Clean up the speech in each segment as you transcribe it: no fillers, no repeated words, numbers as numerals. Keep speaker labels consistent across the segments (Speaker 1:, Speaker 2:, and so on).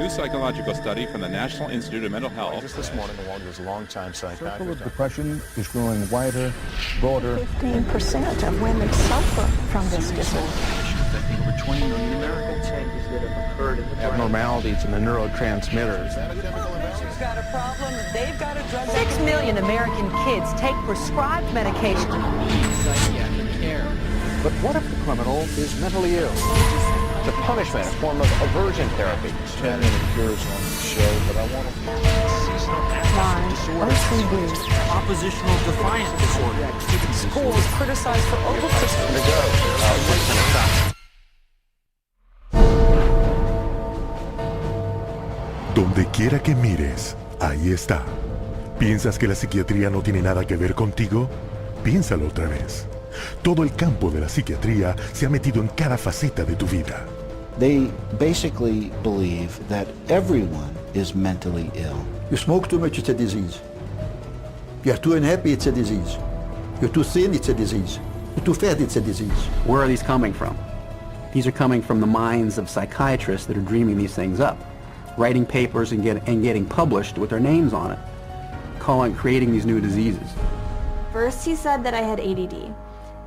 Speaker 1: new psychological study from the National Institute of Mental Health.
Speaker 2: Just this morning, along with his longtime
Speaker 3: circle
Speaker 2: psychiatrist.
Speaker 3: of depression is growing wider, broader.
Speaker 4: 15% of women suffer from this disorder.
Speaker 5: Affecting over 20 million Americans.
Speaker 6: Changes that have occurred in the brain.
Speaker 3: Abnormalities in the neurotransmitters.
Speaker 4: She's got a problem, they've got a drug.
Speaker 7: 6 million American kids take prescribed medication.
Speaker 5: Psychiatric care.
Speaker 3: But what if the criminal is mentally ill? The punishment, a form of aversion therapy.
Speaker 2: 10 cures on the show, but I want
Speaker 4: Line, OCD.
Speaker 5: Oppositional defiant disorder.
Speaker 4: Schools criticized for over-prescription.
Speaker 8: Donde quiera que mires, ahí está. ¿Piensas que la psiquiatría no tiene nada que ver contigo? Piénsalo otra vez. Todo el campo de la psiquiatría se ha metido en cada faceta de tu vida.
Speaker 9: They basically believe that everyone is mentally ill.
Speaker 10: You smoke too much, it's a disease. You're too unhappy, it's a disease. You're too thin, it's a disease. You're too fat, it's a disease.
Speaker 11: Where are these coming from? These are coming from the minds of psychiatrists that are dreaming these things up, writing papers and getting published with their names on it, creating these new diseases.
Speaker 12: First he said that I had ADD.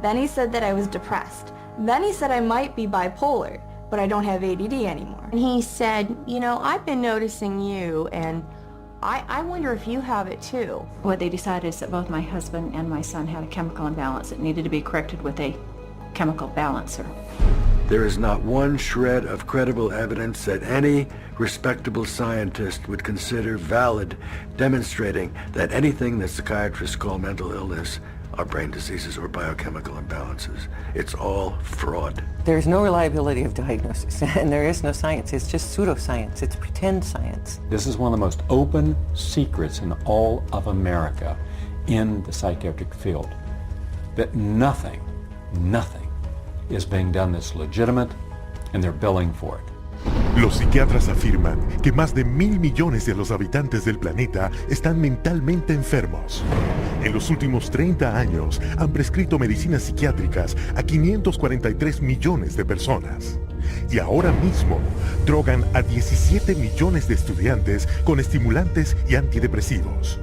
Speaker 12: Then he said that I was depressed. Then he said I might be bipolar, but I don't have ADD anymore.
Speaker 13: And he said, you know, I've been noticing you, and I wonder if you have it too.
Speaker 14: What they decided is that both my husband and my son had a chemical imbalance that needed to be corrected with a chemical balancer.
Speaker 15: There is not one shred of credible evidence that any respectable scientist would consider valid, demonstrating that anything that psychiatrists call mental illness are brain diseases or biochemical imbalances. It's all fraud.
Speaker 16: There's no reliability of diagnosis, and there is no science. It's just pseudoscience. It's pretend science.
Speaker 17: This is one of the most open secrets in all of America in the psychiatric field, that nothing is being done that's legitimate, and they're billing for it.
Speaker 8: Los psiquiatras afirman que más de 1.000 millones de los habitantes del planeta están mentalmente enfermos. En los últimos 30 años han prescrito medicinas psiquiátricas a 543 millones de personas. Y ahora mismo drogan a 17 millones de estudiantes con estimulantes y antidepresivos.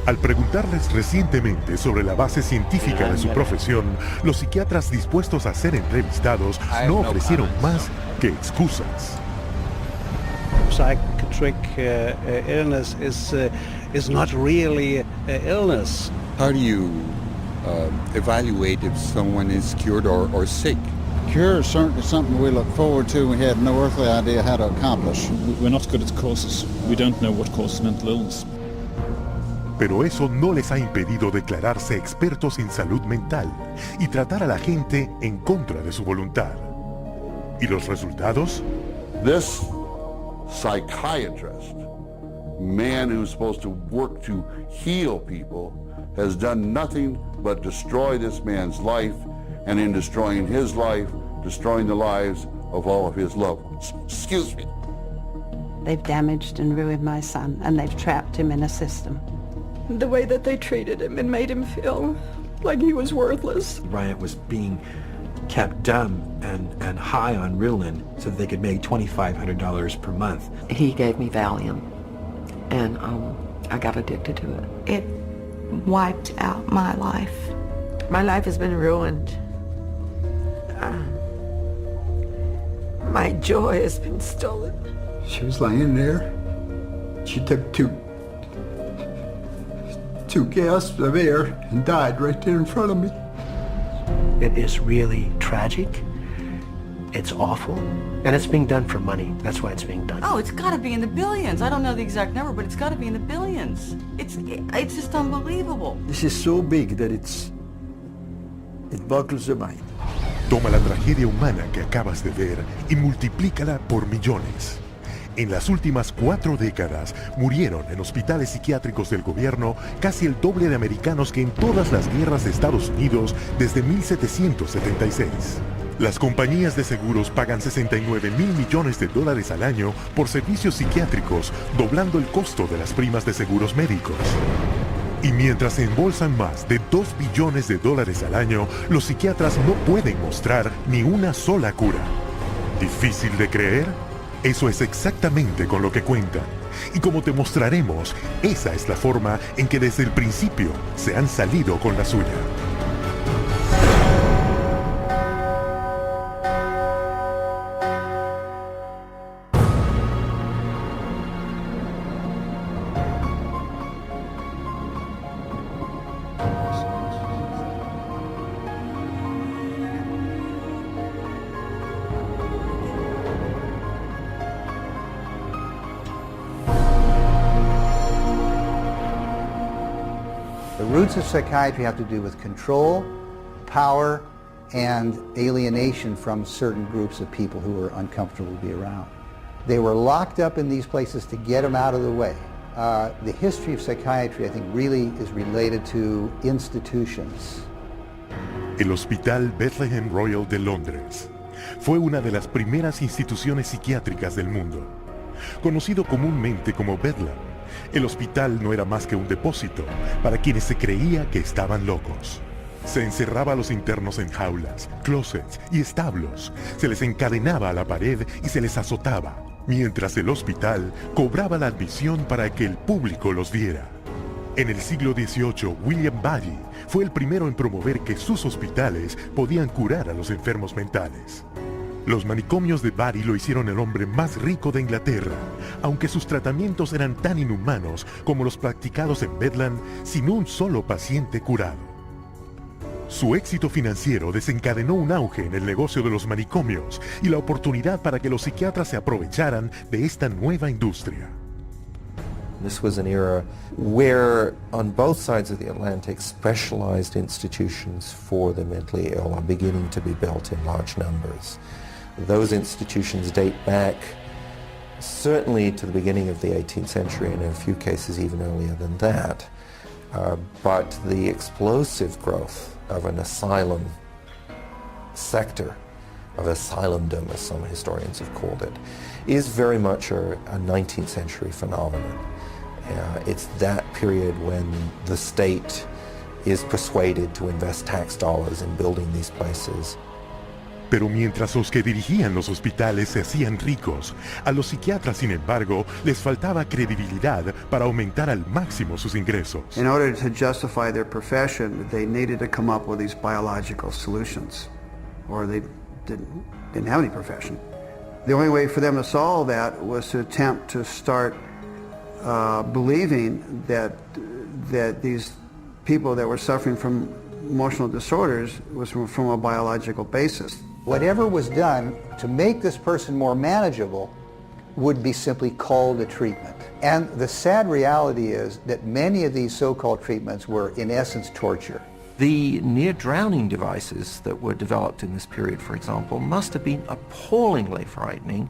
Speaker 8: Al preguntarles recientemente sobre la base científica de su profesión, los psiquiatras dispuestos a ser entrevistados no ofrecieron más que excusas.
Speaker 18: Psychiatric illness is not really illness.
Speaker 19: How do you evaluate if someone is cured or sick?
Speaker 20: Cure is certainly something we look forward to. We have no earthly idea how to accomplish.
Speaker 7: We're not good at causes. We don't know what causes mental illness.
Speaker 8: Pero eso no les ha impedido declararse expertos en salud mental y tratar a la gente en contra de su voluntad. ¿Y los resultados?
Speaker 5: This psychiatrist, man who's supposed to work to heal people, has done nothing but destroy this man's life, and in destroying his life, destroying the lives of all of his loved ones. Excuse me.
Speaker 11: They've damaged and ruined my son, and they've trapped him in a system.
Speaker 4: The way that they treated him and made him feel like he was worthless.
Speaker 19: Bryant was being kept dumb and high on Ritalin so that they could make $2,500 per month.
Speaker 16: He gave me Valium, and I got addicted to it.
Speaker 4: It wiped out my life.
Speaker 16: My life has been ruined. My joy has been stolen.
Speaker 10: She was lying there. She took two gasps of air and died right there in front of me.
Speaker 19: It is really tragic. It's awful. And it's being done for money. That's why it's being done.
Speaker 7: Oh, it's got to be in the billions. I don't know the exact number, but it's got to be in the billions. It's just unbelievable.
Speaker 10: This is so big that it boggles the mind.
Speaker 8: Toma la tragedia humana que acabas de ver y multiplícala por millones. En las últimas 4 décadas murieron en hospitales psiquiátricos del gobierno casi el doble de americanos que en todas las guerras de Estados Unidos desde 1776. Las compañías de seguros pagan $69 mil millones al año por servicios psiquiátricos, doblando el costo de las primas de seguros médicos. Y mientras se embolsan más de $2 billones al año, los psiquiatras no pueden mostrar ni una sola cura. ¿Difícil de creer? Eso es exactamente con lo que cuentan. Y como te mostraremos, esa es la forma en que desde el principio se han salido con la suya.
Speaker 21: The roots of psychiatry have to do with control, power, and alienation from certain groups of people who were uncomfortable to be around. They were locked up in these places to get them out of the way. The history of psychiatry, I think, really is related to institutions.
Speaker 8: El Hospital Bethlehem Royal de Londres fue una de las primeras instituciones psiquiátricas del mundo. Conocido comúnmente como Bedlam, el hospital no era más que un depósito para quienes se creía que estaban locos. Se encerraba a los internos en jaulas, closets y establos, se les encadenaba a la pared y se les azotaba, mientras el hospital cobraba la admisión para que el público los viera. En el siglo XVIII, William Bailey fue el primero en promover que sus hospitales podían curar a los enfermos mentales. Los manicomios de Bari lo hicieron el hombre más rico de Inglaterra, aunque sus tratamientos eran tan inhumanos como los practicados en Bedlam sin un solo paciente curado. Su éxito financiero desencadenó un auge en el negocio de los manicomios y la oportunidad para que los psiquiatras se aprovecharan de esta nueva industria.
Speaker 22: This was an era where, on both sides of the Atlantic, specialized institutions for the mentally ill are beginning to be built in large numbers. Those institutions date back certainly to the beginning of the 18th century, and in a few cases even earlier than that. But the explosive growth of an asylum sector, of asylumdom, as some historians have called it, is very much a 19th century phenomenon. It's that period when the state is persuaded to invest tax dollars in building these places.
Speaker 8: Pero mientras los que dirigían los hospitales se hacían ricos, a los psiquiatras, sin embargo, les faltaba credibilidad para aumentar al máximo sus ingresos.
Speaker 23: In order to justify their profession, they needed to come up with these biological solutions, or they didn't have any profession. The only way for them to solve that was to attempt to start believing that these people that were suffering from emotional disorders was from a biological basis.
Speaker 21: Whatever was done to make this person more manageable would be simply called a treatment. And the sad reality is that many of these so-called treatments were, in essence, torture.
Speaker 22: The near-drowning devices that were developed in this period, for example, must have been appallingly frightening.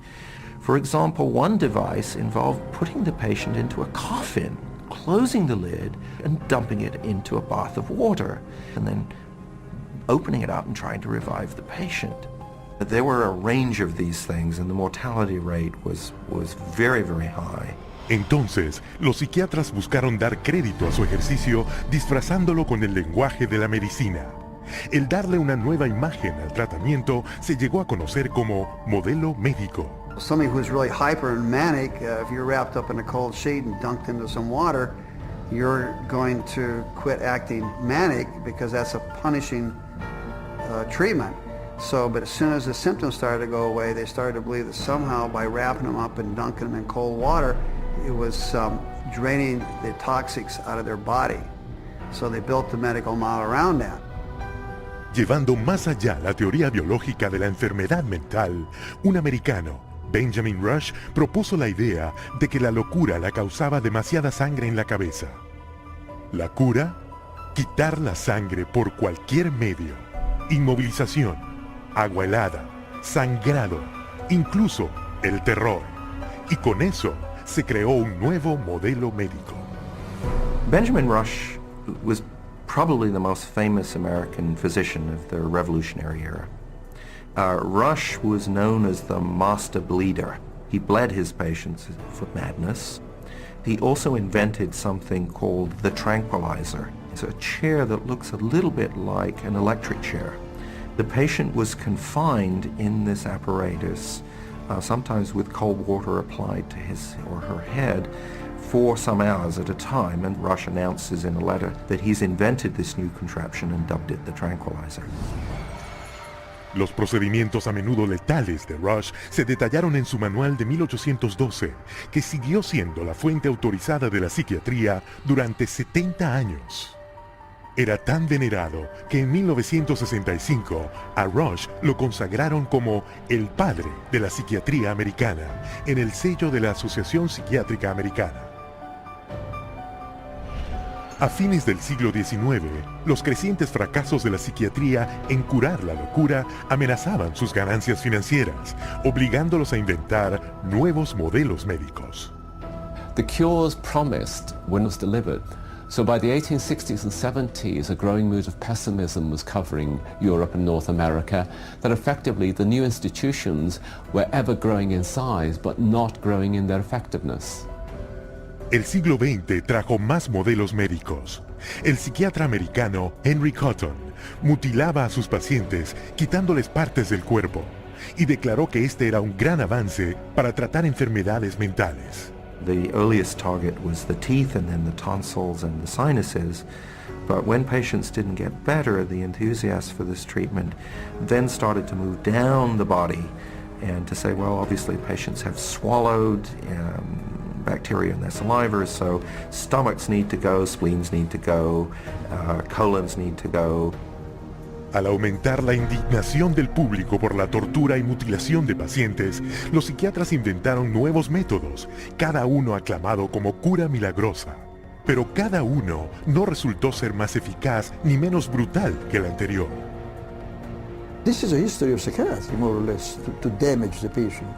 Speaker 22: For example, one device involved putting the patient into a coffin, closing the lid, and dumping it into a bath of water, and then opening it up and trying to revive the patient. There were a range of these things, and the mortality rate was very, very high.
Speaker 8: Entonces, los psiquiatras buscaron dar crédito a su ejercicio disfrazándolo con el lenguaje de la medicina. El darle una nueva imagen al tratamiento se llegó a conocer como modelo médico.
Speaker 23: Somebody who's really hyper and manic, if you're wrapped up in a cold sheet and dunked into some water, you're going to quit acting manic because that's a punishing treatment. So, but as soon as the symptoms started to go away, they started to believe that somehow by wrapping them up and dunking them in cold water, it was draining the toxics out of their body. So they built the medical model around that.
Speaker 8: Llevando más allá la teoría biológica de la enfermedad mental, un americano, Benjamin Rush, propuso la idea de que la locura la causaba demasiada sangre en la cabeza. La cura, quitar la sangre por cualquier medio, inmovilización, agua helada, sangrado, incluso el terror. Y con eso se creó un nuevo modelo médico.
Speaker 22: Benjamin Rush was probably the most famous American physician of the Revolutionary era. Rush was known as the master bleeder. He bled his patients for madness. He also invented something called the tranquilizer. It's a chair that looks a little bit like an electric chair. The patient was confined in this apparatus, sometimes with cold water applied to his or her head, for some hours at a time, and Rush announces in a letter that he's invented this new contraption and dubbed it the tranquilizer.
Speaker 8: Los procedimientos a menudo letales de Rush se detallaron en su manual de 1812, que siguió siendo la fuente autorizada de la psiquiatría durante 70 años. Era tan venerado que en 1965 a Rush lo consagraron como el padre de la psiquiatría americana en el sello de la Asociación Psiquiátrica Americana. A fines del siglo XIX, los crecientes fracasos de la psiquiatría en curar la locura amenazaban sus ganancias financieras, obligándolos a inventar nuevos modelos médicos.
Speaker 1: The cures promised were not delivered. So by the 1860s and 70s, a growing mood of pessimism was covering Europe and North America, that effectively the new institutions were ever growing in size, but not growing in their effectiveness.
Speaker 8: El siglo XX trajo más modelos médicos. El psiquiatra americano Henry Cotton mutilaba a sus pacientes quitándoles partes del cuerpo y declaró que este era un gran avance para tratar enfermedades mentales.
Speaker 22: The earliest target was the teeth and then the tonsils and the sinuses. But when patients didn't get better, the enthusiasts for this treatment then started to move down the body and to say, well, obviously patients have swallowed bacteria in their saliva, so stomachs need to go, spleens need to go, colons need to go.
Speaker 8: Al aumentar la indignación del público por la tortura y mutilación de pacientes, los psiquiatras inventaron nuevos métodos, cada uno aclamado como cura milagrosa. Pero cada uno no resultó ser más eficaz ni menos brutal que el anterior.
Speaker 10: This is a history of psychiatry, more or less, to damage the patient.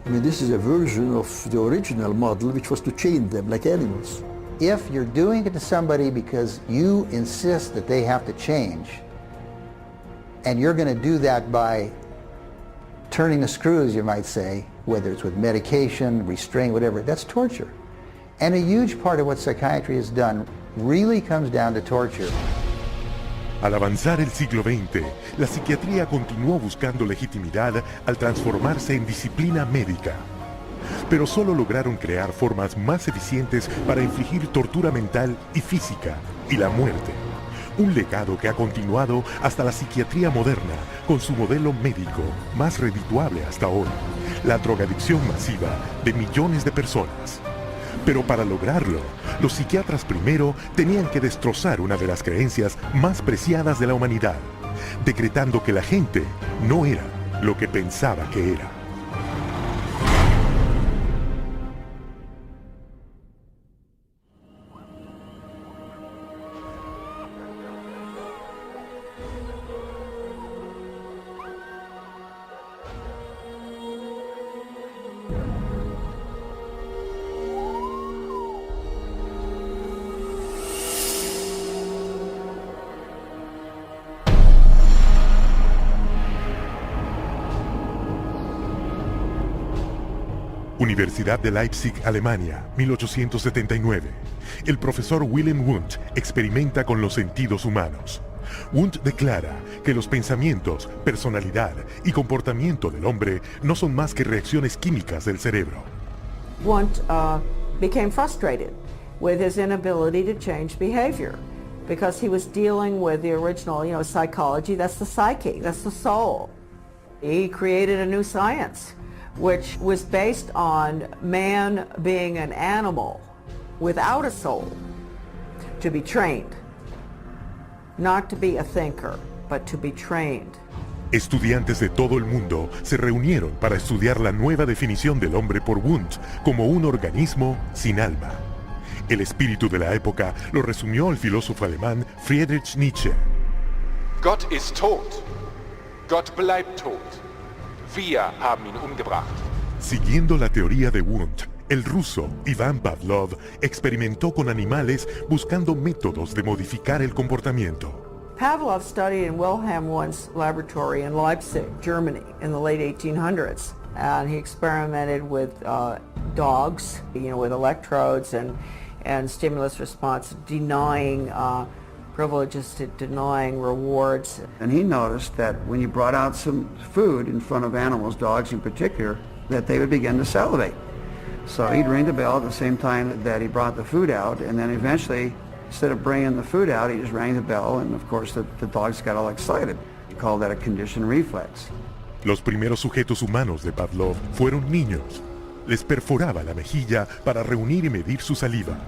Speaker 10: I mean, this is a version of the original model, which was to chain them like animals.
Speaker 21: If you're doing it to somebody because you insist that they have to change, and you're going to do that by turning the screws, you might say, whether it's with medication, restraint, whatever, that's torture. And a huge part of what psychiatry has done really comes down to torture.
Speaker 8: Al avanzar el siglo XX, la psiquiatría continuó buscando legitimidad al transformarse en disciplina médica. Pero solo lograron crear formas más eficientes para infligir tortura mental y física y la muerte. Un legado que ha continuado hasta la psiquiatría moderna con su modelo médico más redituable hasta hoy, la drogadicción masiva de millones de personas. Pero para lograrlo, los psiquiatras primero tenían que destrozar una de las creencias más preciadas de la humanidad, decretando que la gente no era lo que pensaba que era. Universidad de Leipzig, Alemania, 1879. El profesor Wilhelm Wundt experimenta con los sentidos humanos. Wundt declara que los pensamientos, personalidad y comportamiento del hombre no son más que reacciones químicas del cerebro.
Speaker 3: Wundt became frustrated with his inability to change behavior because he was dealing with the original, psychology. That's the psyche, that's the soul. He created a new science, which was based on man being an animal without a soul, to be trained. Not to be a thinker, but to be trained.
Speaker 8: Estudiantes de todo el mundo se reunieron para estudiar la nueva definición del hombre por Wundt como un organismo sin alma. El espíritu de la época lo resumió el filósofo alemán Friedrich Nietzsche.
Speaker 6: Gott ist tot. Gott bleibt tot. Wir haben ihn umgebracht.
Speaker 8: Siguiendo la teoría de Wundt, el ruso Ivan Pavlov experimentó con animales buscando métodos de modificar el comportamiento.
Speaker 3: Pavlov studied in Wilhelm Wundt's laboratory in Leipzig, Germany, in the late 1800s. And he experimented with dogs, with electrodes and stimulus response, denying privileges to denying rewards.
Speaker 23: And he noticed that when you brought out some food in front of animals, dogs in particular, that they would begin to salivate. So he'd ring the bell at the same time that he brought the food out, and then eventually, instead of bringing the food out, he just rang the bell, and of course the dogs got all excited. He called that a conditioned reflex.
Speaker 8: Los primeros sujetos humanos de Pavlov fueron niños. Les perforaba la mejilla para reunir y medir su saliva.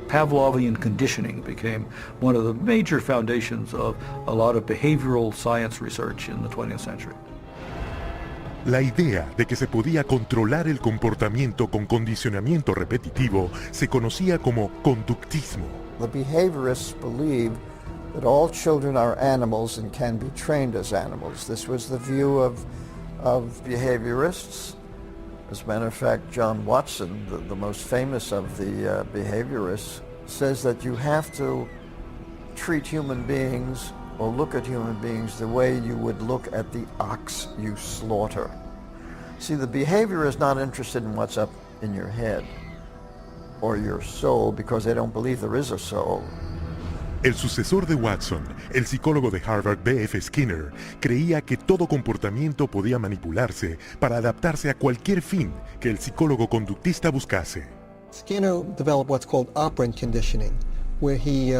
Speaker 2: Pavlovian conditioning became one of the major foundations of a lot of behavioral science research in the 20th century.
Speaker 8: La idea de que se podía controlar el comportamiento con condicionamiento repetitivo se conocía como conductismo.
Speaker 9: The behaviorists believed that all children are animals and can be trained as animals. This was the view of behaviorists. As a matter of fact, John Watson, the most famous of the behaviorists, says that you have to treat human beings or look at human beings the way you would look at the ox you slaughter. See, the behavior is not interested in what's up in your head or your soul because they don't believe there is a soul.
Speaker 8: El sucesor de Watson, el psicólogo de Harvard B.F. Skinner, creía que todo comportamiento podía manipularse para adaptarse a cualquier fin que el psicólogo conductista buscase.
Speaker 12: Skinner developed what's called operant conditioning, where he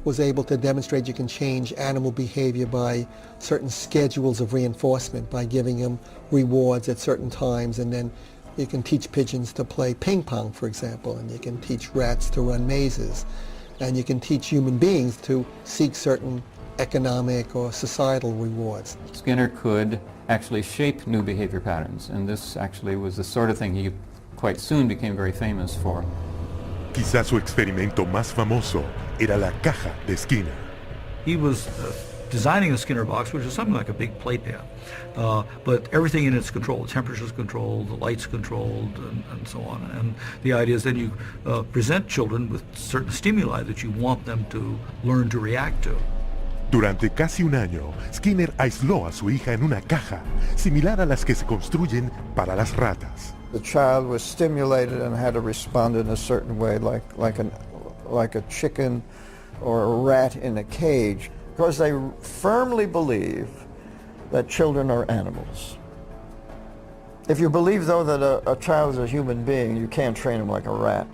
Speaker 12: was able to demonstrate you can change animal behavior by certain schedules of reinforcement, by giving them rewards at certain times, and then you can teach pigeons to play ping pong, for example, and you can teach rats to run mazes, and you can teach human beings to seek certain economic or societal rewards.
Speaker 24: Skinner could actually shape new behavior patterns, and this actually was the sort of thing he quite soon became very famous for.
Speaker 8: Quizás su experimento más famoso era la caja de Skinner.
Speaker 2: He was designing a Skinner box, which is something like a big playpen, but everything in it's controlled. The temperature's controlled, the light's controlled, and so on. And the idea is then you present children with certain stimuli that you want them to learn to react to.
Speaker 8: Durante casi un año, Skinner aisló a su hija en una caja, similar a las que se construyen para las ratas.
Speaker 9: The child was stimulated and had to respond in a certain way, like a chicken or a rat in a cage, because they firmly believe that children are animals. If you believe, though, that a child is a human being, you can't train him like a rat.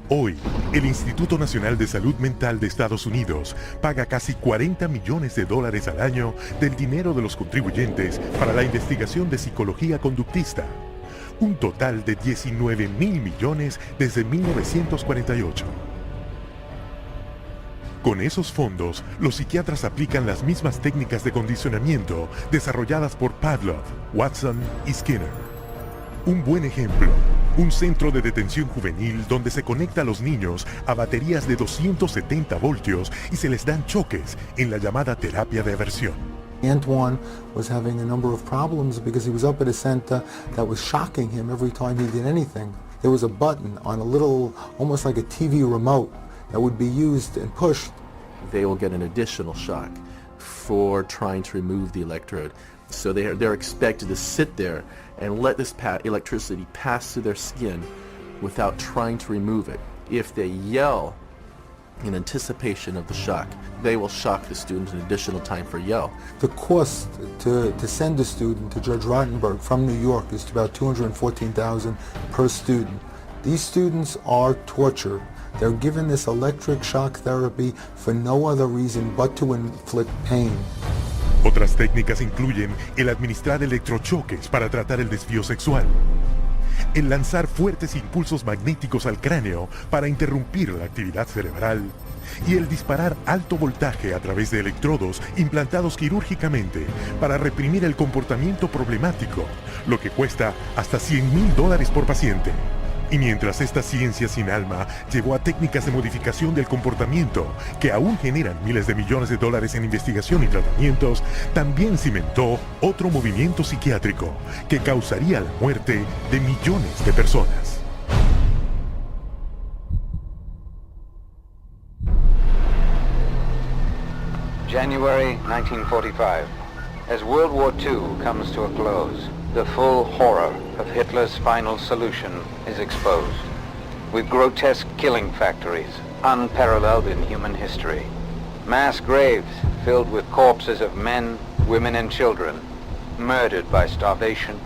Speaker 8: Hoy, el Instituto Nacional de Salud Mental de Estados Unidos paga casi $40 millones al año del dinero de los contribuyentes para la investigación de psicología conductista. Un total de $19,000 millones desde 1948. Con esos fondos, los psiquiatras aplican las mismas técnicas de condicionamiento desarrolladas por Pavlov, Watson y Skinner. Un buen ejemplo, un centro de detención juvenil donde se conecta a los niños a baterías de 270 voltios y se les dan choques en la llamada terapia de aversión.
Speaker 25: Antoine was having a number of problems because he was up at a center that was shocking him every time he did anything. There was a button on a little, almost like a TV remote, that would be used and pushed.
Speaker 26: They will get an additional shock for trying to remove the electrode. So they're expected to sit there and let this electricity pass through their skin without trying to remove it. If they yell in anticipation of the shock, they will shock the student an additional time for yell.
Speaker 25: The cost to send a student to Judge Rottenberg from New York is about $214,000 per student. These students are tortured. They're given this electric shock therapy for no other reason but to inflict pain.
Speaker 8: Otras técnicas incluyen el administrar electrochoques para tratar el desvío sexual, el lanzar fuertes impulsos magnéticos al cráneo para interrumpir la actividad cerebral y el disparar alto voltaje a través de electrodos implantados quirúrgicamente para reprimir el comportamiento problemático, lo que cuesta hasta $100,000 por paciente. Y mientras esta ciencia sin alma llevó a técnicas de modificación del comportamiento que aún generan miles de millones de dólares en investigación y tratamientos, también cimentó otro movimiento psiquiátrico que causaría la muerte de millones de personas.
Speaker 27: January 1945. As World War II comes to a close, the full horror of Hitler's final solution is exposed, with grotesque killing factories unparalleled in human history, Mass graves filled with corpses of men, women and children, murdered by starvation,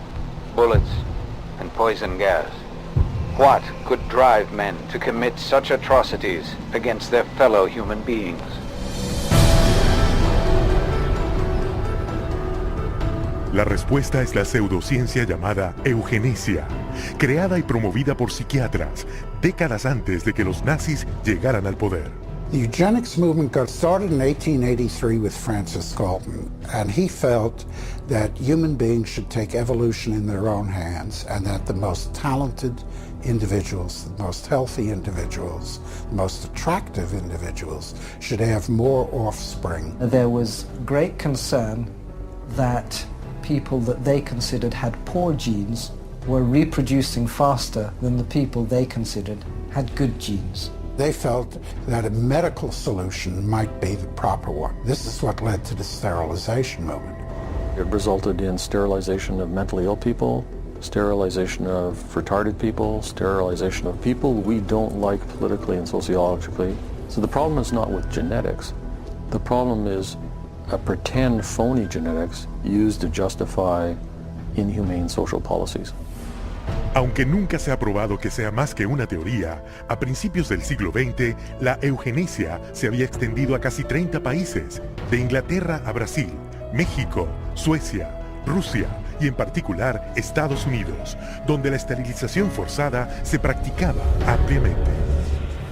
Speaker 27: bullets and poison gas. What could drive men to commit such atrocities against their fellow human beings?
Speaker 8: La respuesta es la pseudociencia llamada eugenesia, creada y promovida por psiquiatras décadas antes de que los nazis llegaran al poder.
Speaker 5: The eugenics movement got started in 1883 with Francis Galton, and he felt that human beings should take evolution in their own hands, and that the most talented individuals, the most healthy individuals, the most attractive individuals should have more offspring.
Speaker 13: There was great concern that people that they considered had poor genes were reproducing faster than the people they considered had good genes.
Speaker 5: They felt that a medical solution might be the proper one. This is what led to the sterilization movement.
Speaker 14: It resulted in sterilization of mentally ill people, sterilization of retarded people, sterilization of people we don't like politically and sociologically. So the problem is not with genetics. The problem is a pretend phony genetics used to justify inhumane social policies.
Speaker 8: Aunque nunca se ha probado que sea más que una teoría, a principios del siglo XX, la eugenesia se había extendido a casi 30 países, de Inglaterra a Brasil, México, Suecia, Rusia y en particular Estados Unidos, donde la esterilización forzada se practicaba ampliamente.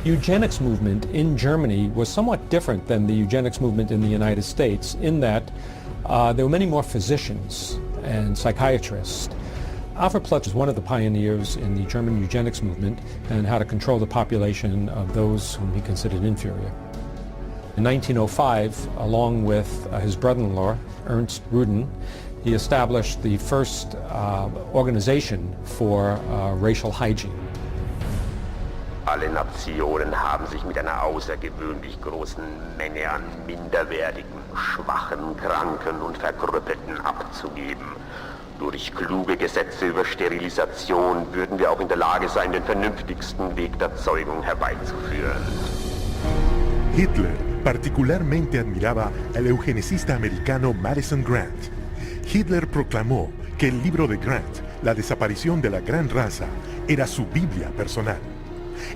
Speaker 15: Eugenics movement in Germany was somewhat different than the eugenics movement in the United States in that there were many more physicians and psychiatrists. Alfred Plutz was one of the pioneers in the German eugenics movement and how to control the population of those whom he considered inferior. In 1905, along with his brother-in-law, Ernst Ruden, he established the first organization for racial hygiene.
Speaker 17: Alle Nationen haben sich mit einer außergewöhnlich großen Menge an minderwertigen, schwachen, kranken und Verkrüppelten abzugeben. Durch kluge Gesetze über Sterilisation würden wir auch in der Lage sein, den vernünftigsten Weg der Zeugung herbeizuführen.
Speaker 8: Hitler particularmente admiraba al eugenicista americano Madison Grant. Hitler proclamó que el libro de Grant, La desaparición de la gran raza, era su Biblia personal.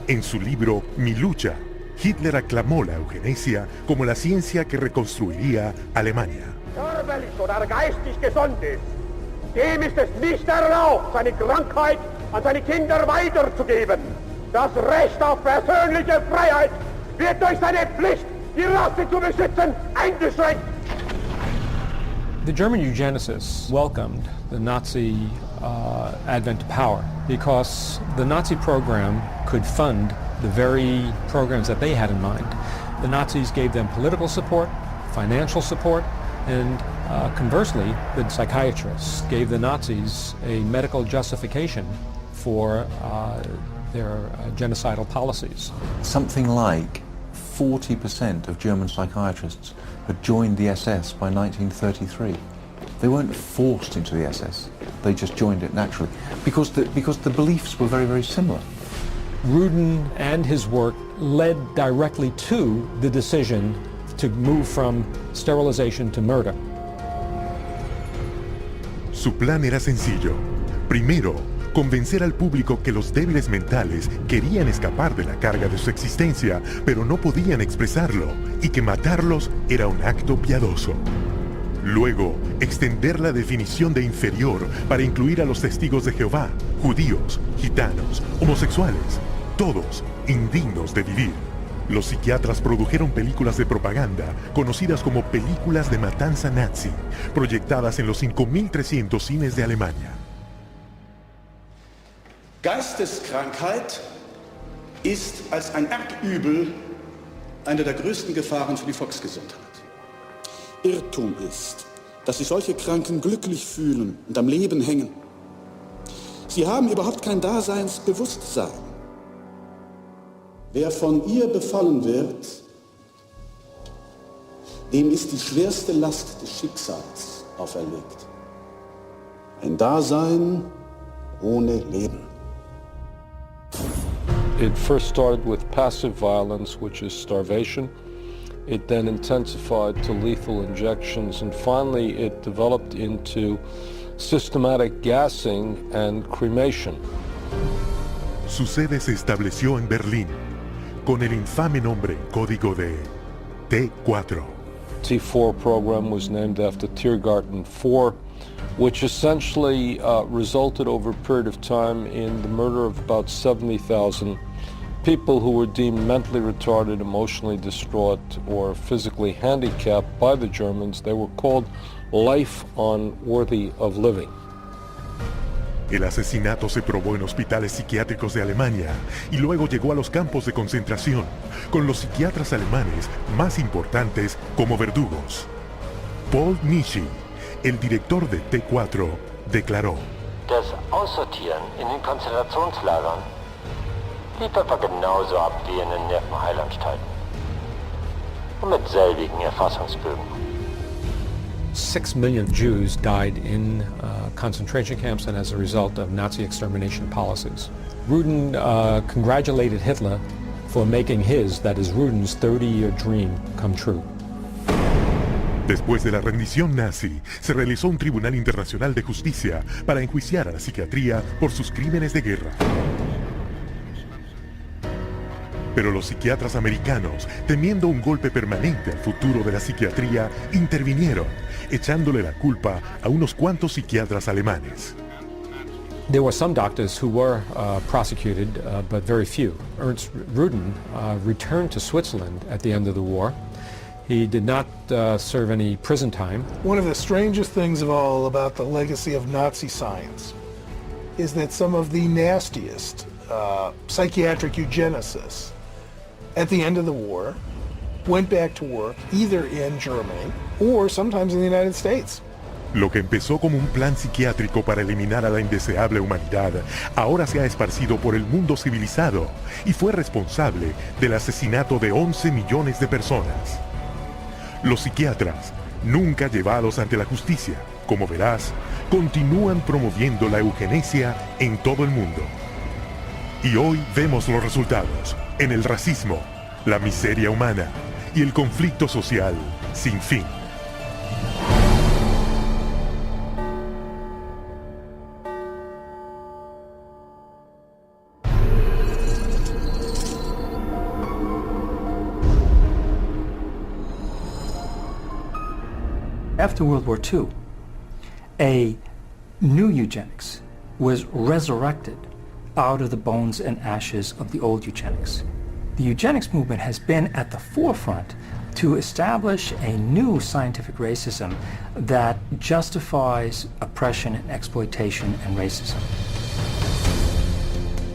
Speaker 8: En su libro Mi lucha, Hitler aclamó la eugenesia como la ciencia que reconstruiría Alemania.
Speaker 18: Körperlich oder geistig gesund ist, dem ist es nicht erlaubt, seine Krankheit an seine Kinder weiterzugeben. Das Recht auf persönliche Freiheit wird durch seine Pflicht, die Rasse zu beschützen, eingeschränkt.
Speaker 15: The German eugenicists welcomed the Nazi advent to power because the Nazi program could fund the very programs that they had in mind. The Nazis gave them political support, financial support, and conversely, the psychiatrists gave the Nazis a medical justification for their genocidal policies.
Speaker 20: Something like 40% of German psychiatrists had joined the SS by 1933. They weren't forced into the SS, they just joined it naturally, because the beliefs were very, very similar.
Speaker 15: Ruden and his work led directly to the decision to move from sterilization to murder.
Speaker 8: Su plan era sencillo. Primero, convencer al público que los débiles mentales querían escapar de la carga de su existencia, pero no podían expresarlo, y que matarlos era un acto piadoso. Luego, extender la definición de inferior para incluir a los testigos de Jehová, judíos, gitanos, homosexuales, todos indignos de vivir. Los psiquiatras produjeron películas de propaganda, conocidas como películas de matanza nazi, proyectadas en los 5.300 cines de Alemania.
Speaker 28: Geisteskrankheit ist als ein Erbübel eine der größten Gefahren für die Volksgesundheit. Irrtum ist, dass sich solche Kranken glücklich fühlen und am Leben hängen. Sie haben überhaupt kein Daseinsbewusstsein. Wer von ihr befallen wird, dem ist die schwerste Last des Schicksals auferlegt. Ein Dasein ohne Leben.
Speaker 29: It first started with passive violence, which is starvation,
Speaker 1: It then intensified to lethal injections, and finally it developed into systematic gassing and cremation.
Speaker 8: Su sede se estableció en Berlín, con el infame nombre en código de T4.
Speaker 1: T4 program was named after Tiergarten 4, which essentially resulted over a period of time in the murder of about 70,000 people who were deemed mentally retarded, emotionally distraught, or physically handicapped by the Germans. They were called life unworthy of living.
Speaker 8: El asesinato se probó en hospitales psiquiátricos de Alemania y luego llegó a los campos de concentración, con los psiquiatras alemanes más importantes como verdugos. Paul Nischi, el director de T4, declaró:
Speaker 4: Das Aussortieren in den Konzentrationslagern lief etwa genauso ab wie in den Nervenheilanstalten. Und mit selbigen Erfassungsbögen.
Speaker 15: 6 million Jews died in concentration camps and as a result of Nazi extermination policies. Rudin congratulated Hitler for making his, that is Rudin's, 30-year dream come true.
Speaker 8: Después de la rendición nazi, se realizó un Tribunal Internacional de Justicia para enjuiciar a la psiquiatría por sus crímenes de guerra. Pero los psiquiatras americanos, temiendo un golpe permanente al futuro de la psiquiatría, intervinieron, echándole la culpa a unos cuantos psiquiatras alemanes.
Speaker 15: There were some doctors who were prosecuted, but very few. Ernst Rudin returned to Switzerland at the end of the war. He did not serve any prison time.
Speaker 7: One of the strangest things of all about the legacy of Nazi science is that some of the nastiest psychiatric eugenicists at the end of the war went back to work either in Germany or sometimes in the United States.
Speaker 8: Lo que empezó como un plan psiquiátrico para eliminar a la indeseable humanidad, ahora se ha esparcido por el mundo civilizado y fue responsable del asesinato de 11 millones de personas. Los psiquiatras, nunca llevados ante la justicia, como verás, continúan promoviendo la eugenesia en todo el mundo. Y hoy vemos los resultados en el racismo, la miseria humana y el conflicto social sin fin.
Speaker 10: After World War II, a new eugenics was resurrected out of the bones and ashes of the old eugenics. The eugenics movement has been at the forefront to establish a new scientific racism that justifies oppression and exploitation and racism.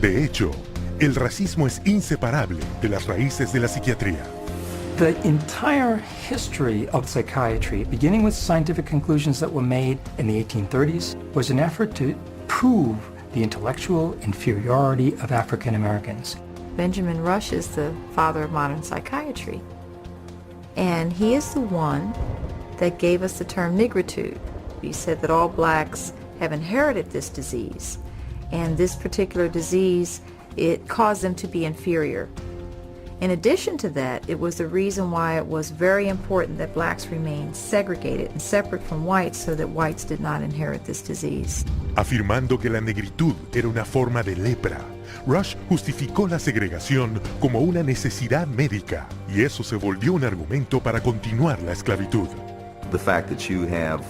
Speaker 8: De hecho, el racismo es inseparable de las raíces de la psiquiatría.
Speaker 10: The entire history of psychiatry, beginning with scientific conclusions that were made in the 1830s, was an effort to prove the intellectual inferiority of African Americans.
Speaker 11: Benjamin Rush is the father of modern psychiatry. And he is the one that gave us the term nigritude. He said that all blacks have inherited this disease. And this particular disease, it caused them to be inferior. In addition to that, it was the reason why it was very important that blacks remain segregated and separate from whites so that whites did not inherit this disease.
Speaker 8: Afirmando que la negritud era una forma de lepra, Rush justificó la segregación como una necesidad médica, y eso se volvió un argumento para continuar la esclavitud.
Speaker 16: The fact that you have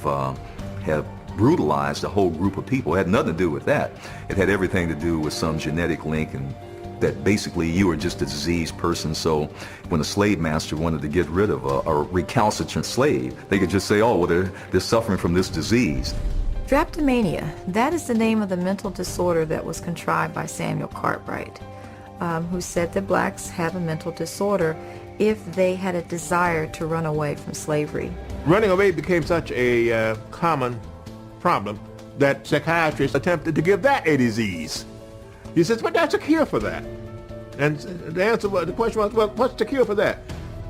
Speaker 16: brutalized a whole group of people had nothing to do with that. It had everything to do with some genetic link, and that basically you were just a diseased person. So when a slave master wanted to get rid of a recalcitrant slave, they could just say, oh, well, they're suffering from this disease.
Speaker 11: Drapetomania, that is the name of the mental disorder that was contrived by Samuel Cartwright, who said that blacks have a mental disorder if they had a desire to run away from slavery.
Speaker 19: Running away became such a common problem that psychiatrists attempted to give that a disease. He says, but that's a cure for that. And the question was, well, what's the cure for that?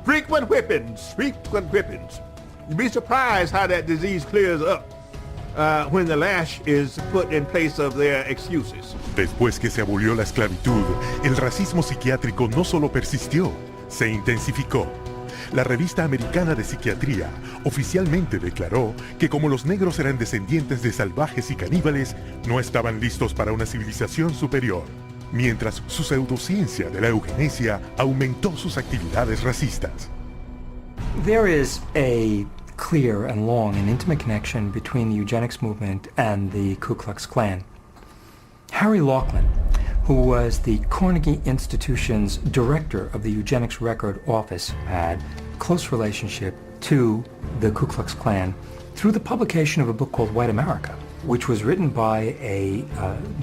Speaker 19: Frequent whippings, frequent whippings. You'd be surprised how that disease clears up when the lash is put in place of their excuses.
Speaker 8: Después que se abolió la esclavitud, el racismo psiquiátrico no solo persistió, se intensificó. la revista americana de Psiquiatría oficialmente declaró que como los negros eran descendientes de salvajes y caníbales, no estaban listos para una civilización superior, mientras su pseudociencia de la eugenesia aumentó sus actividades racistas.
Speaker 10: There is a clear and long and intimate connection between the eugenics movement and the Ku Klux Klan. Harry Laughlin, who was the Carnegie Institution's director of the Eugenics Record Office, had close relationship to the Ku Klux Klan through the publication of a book called White America, which was written by a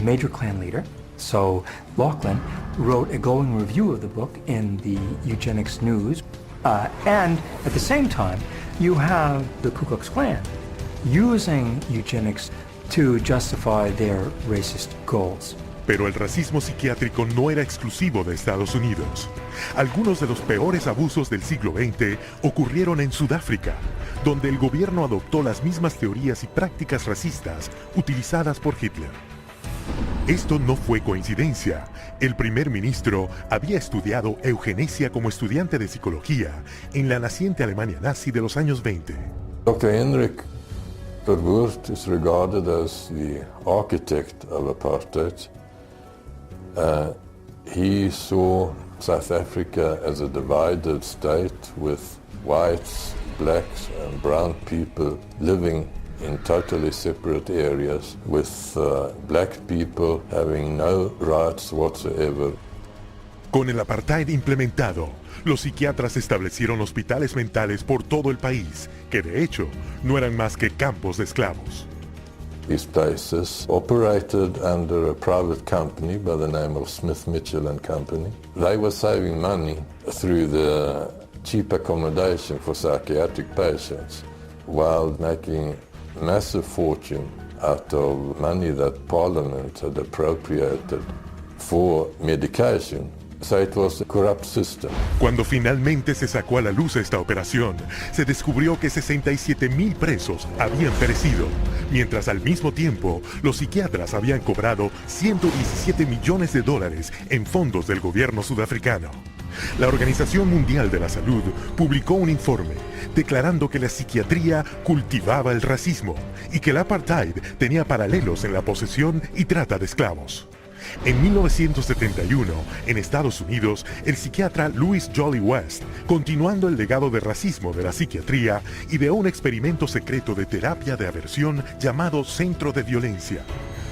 Speaker 10: major Klan leader. So Laughlin wrote a glowing review of the book in the Eugenics News. And at the same time, you have the Ku Klux Klan using eugenics to justify their racist goals.
Speaker 8: Pero el racismo psiquiátrico no era exclusivo de Estados Unidos. Algunos de los peores abusos del siglo XX ocurrieron en Sudáfrica, donde el gobierno adoptó las mismas teorías y prácticas racistas utilizadas por Hitler. Esto no fue coincidencia. El primer ministro había estudiado eugenesia como estudiante de psicología en la naciente Alemania nazi de los años 20.
Speaker 1: Dr. Henrik Verwoerd is regarded as the architect of apartheid. He saw South Africa as a divided state with whites, blacks and brown people living in totally separate areas, with black people having no rights whatsoever.
Speaker 8: Con el apartheid implementado, los psiquiatras establecieron hospitales mentales por todo el país, que de hecho no eran más que campos de esclavos.
Speaker 1: These places operated under a private company by the name of Smith, Mitchell and Company. They were saving money through the cheap accommodation for psychiatric patients while making massive fortune out of money that Parliament had appropriated for medication. So it was a corrupt system.
Speaker 8: Cuando finalmente se sacó a la luz esta operación, se descubrió que 67,000 presos habían perecido, mientras al mismo tiempo los psiquiatras habían cobrado $117 millones en fondos del gobierno sudafricano. La Organización Mundial de la Salud publicó un informe declarando que la psiquiatría cultivaba el racismo y que el apartheid tenía paralelos en la posesión y trata de esclavos. En 1971, en Estados Unidos, el psiquiatra Louis Jolly West, continuando el legado de racismo de la psiquiatría, ideó un experimento secreto de terapia de aversión llamado Centro de Violencia.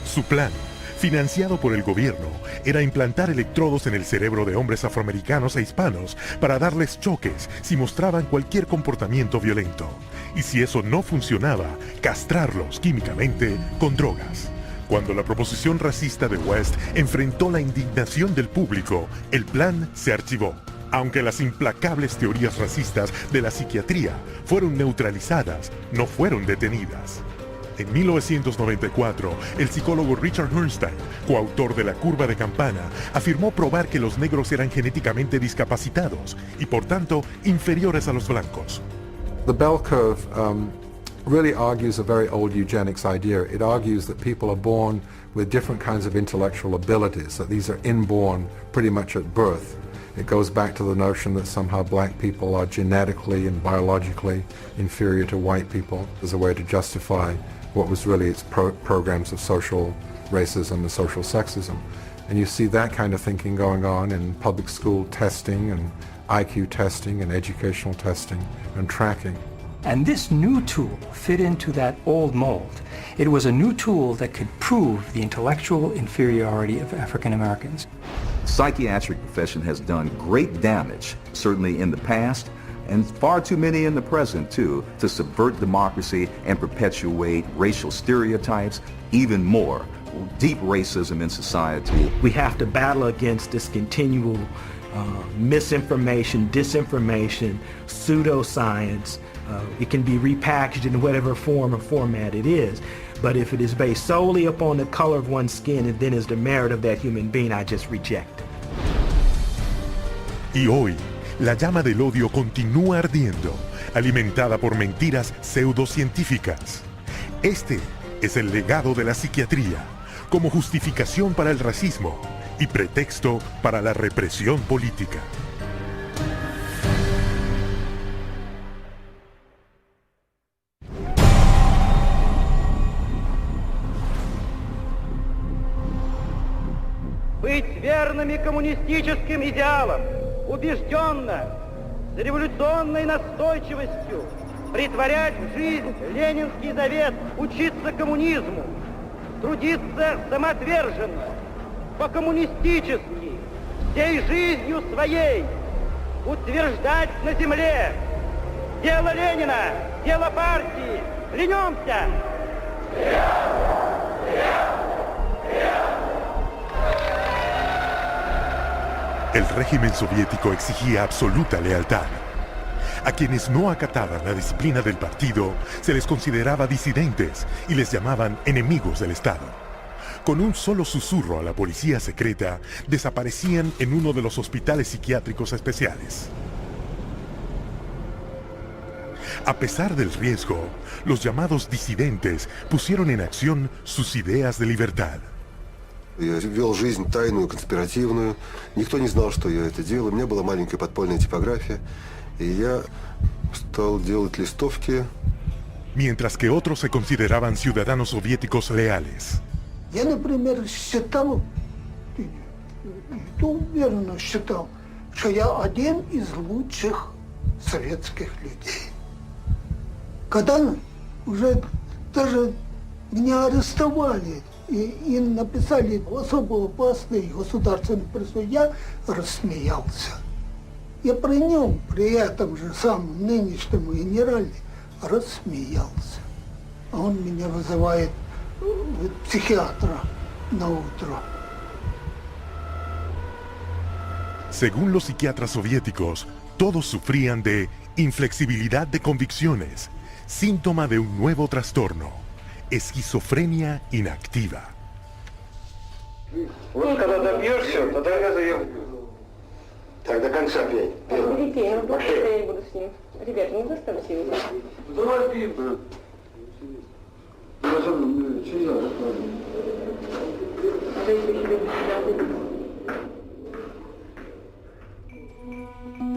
Speaker 8: Su plan, financiado por el gobierno, era implantar electrodos en el cerebro de hombres afroamericanos e hispanos para darles choques si mostraban cualquier comportamiento violento. Y si eso no funcionaba, castrarlos químicamente con drogas. Cuando la proposición racista de West enfrentó la indignación del público, el plan se archivó. Aunque las implacables teorías racistas de la psiquiatría fueron neutralizadas, no fueron detenidas. En 1994, el psicólogo Richard Herrnstein, coautor de La curva de Campana, afirmó probar que los negros eran genéticamente discapacitados y por tanto inferiores a los blancos.
Speaker 25: The bell curve really argues a very old eugenics idea. It argues that people are born with different kinds of intellectual abilities, that these are inborn pretty much at birth. It goes back to the notion that somehow black people are genetically and biologically inferior to white people as a way to justify what was really its programs of social racism and social sexism. And you see that kind of thinking going on in public school testing and IQ testing and educational testing and tracking.
Speaker 10: And this new tool fit into that old mold. It was a new tool that could prove the intellectual inferiority of African Americans.
Speaker 16: The psychiatric profession has done great damage, certainly in the past, and far too many in the present too, to subvert democracy and perpetuate racial stereotypes, even more, deep racism in society.
Speaker 2: We have to battle against this continual misinformation, disinformation, pseudoscience. It can be repackaged in whatever form or format it is. But if it is based solely upon the color of one's skin and then is the merit of that human being, I just reject it.
Speaker 8: Y hoy, la llama del odio continúa ardiendo, alimentada por mentiras pseudocientíficas. Este es el legado de la psiquiatría, como justificación para el racismo y pretexto para la represión política.
Speaker 3: быть верными коммунистическим идеалам, убежденно, с революционной настойчивостью претворять в жизнь ленинский завет, учиться коммунизму, трудиться самоотверженно, по-коммунистически, всей жизнью своей, утверждать на земле дело Ленина, дело партии. Клянемся!
Speaker 8: El régimen soviético exigía absoluta lealtad. A quienes no acataban la disciplina del partido se les consideraba disidentes y les llamaban enemigos del Estado. Con un solo susurro a la policía secreta, desaparecían en uno de los hospitales psiquiátricos especiales. A pesar del riesgo, los llamados disidentes pusieron en acción sus ideas de libertad.
Speaker 6: Я вел жизнь тайную, конспиративную. Никто не знал, что я это делаю. У меня была маленькая подпольная типография. И я стал делать листовки.
Speaker 8: Mientras que otros se consideraban ciudadanos soviéticos leales.
Speaker 9: Я, например, считал, уверенно считал, что я один из лучших советских людей. Когда уже даже меня арестовали и написали особо опасный государственный призыв, я рассмеялся. Я при нем, при этом же самом нынешнем генерале, рассмеялся. А он меня вызывает psiquiatra na otro.
Speaker 8: Según los psiquiatras soviéticos, todos sufrían de inflexibilidad de convicciones, síntoma de un nuevo trastorno, esquizofrenia inactiva.
Speaker 18: Вот когда допьешь все, то тогда заем. Так до конца пей.
Speaker 12: Перепей, я не буду с ним. Ребята, не заставьте его.
Speaker 18: Давай пей, брат.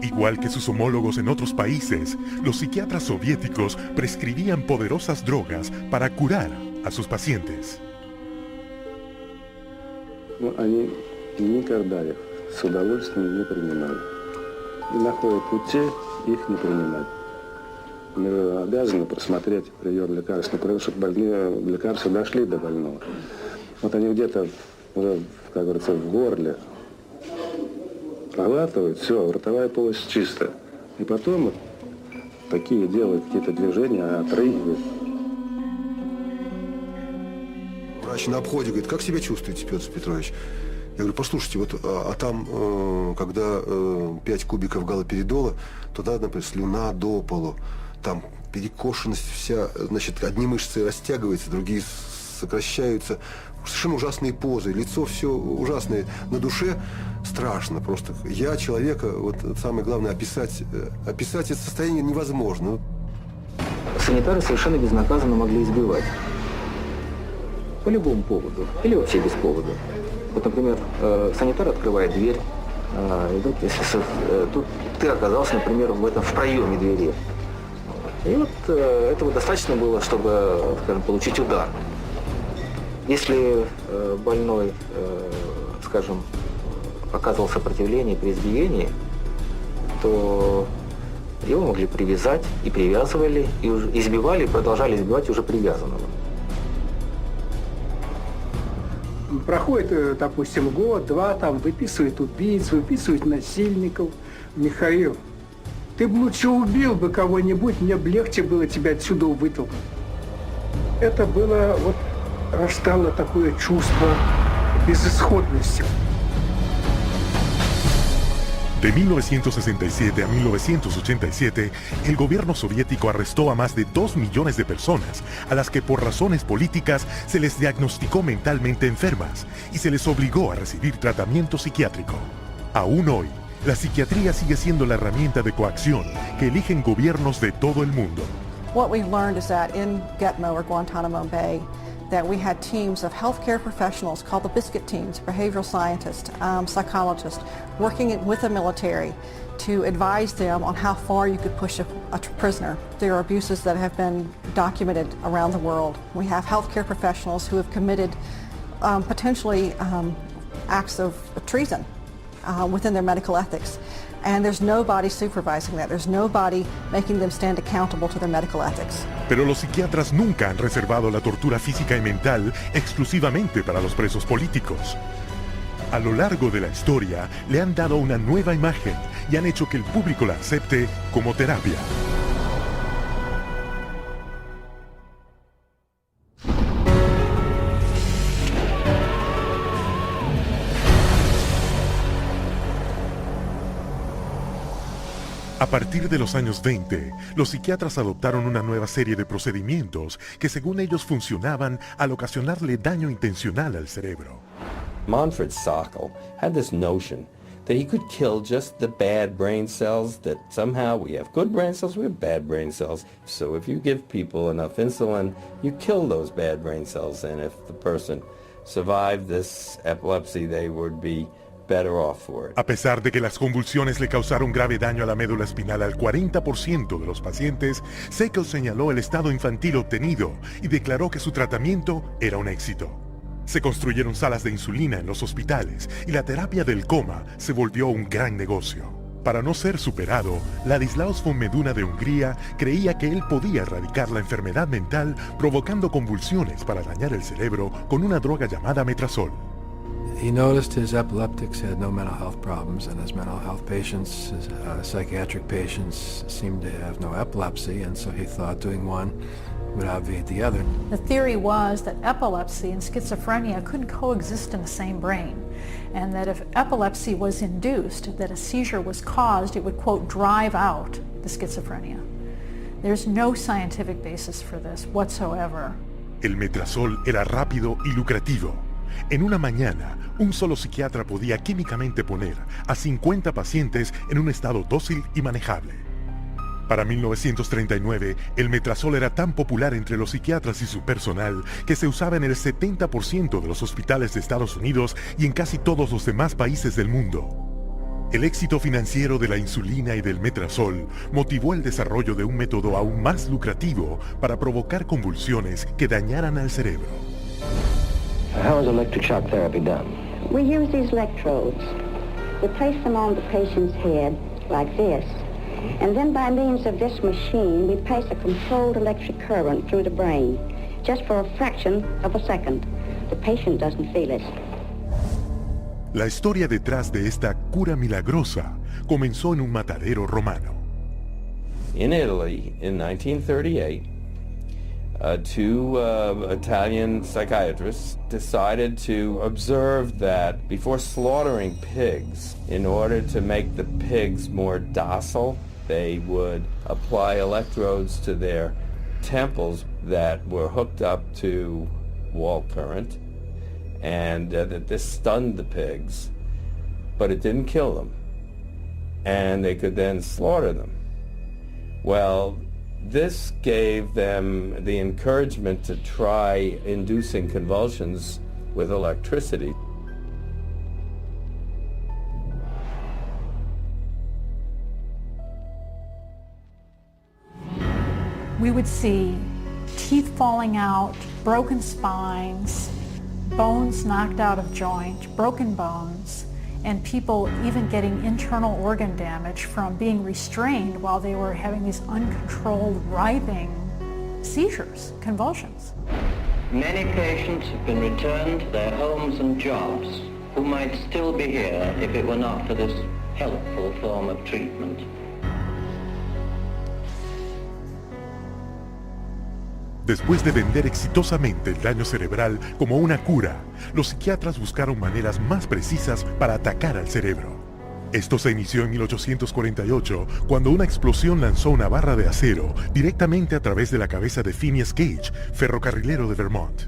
Speaker 8: Igual que sus homólogos en otros países, los psiquiatras soviéticos prescribían poderosas drogas para curar a sus pacientes.
Speaker 21: Они никогда их с удовольствием не принимали. И находят пути их не принимать. Мы обязаны просмотреть прием лекарств, например, чтобы лекарства дошли до больного. Вот они где-то уже, как говорится, в горле проглатывают, все, ротовая полость чистая. И потом вот такие делают какие-то движения, отрыгивают.
Speaker 6: Врач на обходе говорит, как себя чувствуете, Петр Петрович? Я говорю, послушайте, вот, а там, когда 5 кубиков галоперидола, то надо, например, слюна до полу, там перекошенность вся, значит, одни мышцы растягиваются, другие сокращаются, совершенно ужасные позы, лицо все ужасное, на душе страшно просто. Я человека, вот самое главное, описать это состояние невозможно.
Speaker 22: Санитары совершенно безнаказанно могли избивать. По любому поводу. Или вообще без повода. Вот, например, санитар открывает дверь, и тут, если тут ты оказался, например, в проеме двери. И вот этого достаточно было, чтобы, скажем, получить удар. Если больной, скажем, оказывал сопротивление при избиении, то его могли привязать, и привязывали, и избивали, и продолжали избивать уже привязанного.
Speaker 9: Проходит, допустим, год-два, там выписывают убийц, выписывают насильников. Михаил, ты бы лучше убил бы кого-нибудь, мне бы легче было тебя отсюда вытолкнуть. Это было, вот, растало такое чувство безысходности.
Speaker 8: De 1967 a 1987, el gobierno soviético arrestó a más de 2 millones de personas, a las que por razones políticas se les diagnosticó mentalmente enfermas y se les obligó a recibir tratamiento psiquiátrico. Aún hoy, la psiquiatría sigue siendo la herramienta de coacción que eligen gobiernos de todo el mundo.
Speaker 23: What we've learned is that in Gitmo or Guantanamo Bay, that we had teams of healthcare professionals called the biscuit teams, behavioral scientists, psychologists, working with the military to advise them on how far you could push a prisoner. There are abuses that have been documented around the world. We have healthcare professionals who have committed potentially acts of treason within their medical ethics. And there's nobody supervising that. There's nobody making them stand accountable to their medical ethics.
Speaker 8: Pero los psiquiatras nunca han reservado la tortura física y mental exclusivamente para los presos políticos. A lo largo de la historia le han dado una nueva imagen y han hecho que el público la acepte como terapia. A partir de los años 20, los psiquiatras adoptaron una nueva serie de procedimientos que según ellos funcionaban al ocasionarle daño intencional al cerebro.
Speaker 5: Manfred Sockel had this notion that he could kill just the bad brain cells, that somehow we have good brain cells, we have bad brain cells. So if you give people enough insulin, you kill those bad brain cells, and if the person survived this epilepsy, they would be better off for it.
Speaker 8: A pesar de que las convulsiones le causaron grave daño a la médula espinal al 40% de los pacientes, Sockel señaló el estado infantil obtenido y declaró que su tratamiento era un éxito. Se construyeron salas de insulina en los hospitales y la terapia del coma se volvió un gran negocio. Para no ser superado, Ladislaus von Meduna de Hungría creía que él podía erradicar la enfermedad mental provocando convulsiones para dañar el cerebro con una droga llamada metrazol.
Speaker 13: He noticed his epileptics had no mental health problems, and his mental health patients, his psychiatric patients, seemed to have no epilepsy, and so he thought doing one would obviate the other.
Speaker 14: The theory was that epilepsy and schizophrenia couldn't coexist in the same brain, and that if epilepsy was induced, that a seizure was caused, it would, quote, drive out the schizophrenia. There's no scientific basis for this whatsoever.
Speaker 8: El metrazol era rápido y lucrativo. En una mañana, un solo psiquiatra podía químicamente poner a 50 pacientes en un estado dócil y manejable. Para 1939, el metrazol era tan popular entre los psiquiatras y su personal que se usaba en el 70% de los hospitales de Estados Unidos y en casi todos los demás países del mundo. El éxito financiero de la insulina y del metrazol motivó el desarrollo de un método aún más lucrativo para provocar convulsiones que dañaran al cerebro.
Speaker 22: How is electric shock therapy done?
Speaker 17: We use these electrodes. We place them on the patient's head like this, and then by means of this machine, we pass a controlled electric current through the brain, just for a fraction of a second. The patient doesn't feel it.
Speaker 8: La historia detrás de esta cura milagrosa comenzó en un matadero romano.
Speaker 5: In Italy, in 1938, two Italian psychiatrists decided to observe that before slaughtering pigs, in order to make the pigs more docile, they would apply electrodes to their temples that were hooked up to wall current, and that this stunned the pigs, but it didn't kill them, and they could then slaughter them. Well, this gave them the encouragement to try inducing convulsions with electricity.
Speaker 14: We would see teeth falling out, broken spines, bones knocked out of joint, broken bones, and people even getting internal organ damage from being restrained while they were having these uncontrolled writhing seizures, convulsions.
Speaker 22: Many patients have been returned to their homes and jobs who might still be here if it were not for this helpful form of treatment.
Speaker 8: Después de vender exitosamente el daño cerebral como una cura, los psiquiatras buscaron maneras más precisas para atacar al cerebro. Esto se inició en 1848, cuando una explosión lanzó una barra de acero directamente a través de la cabeza de Phineas Gage, ferrocarrilero de Vermont.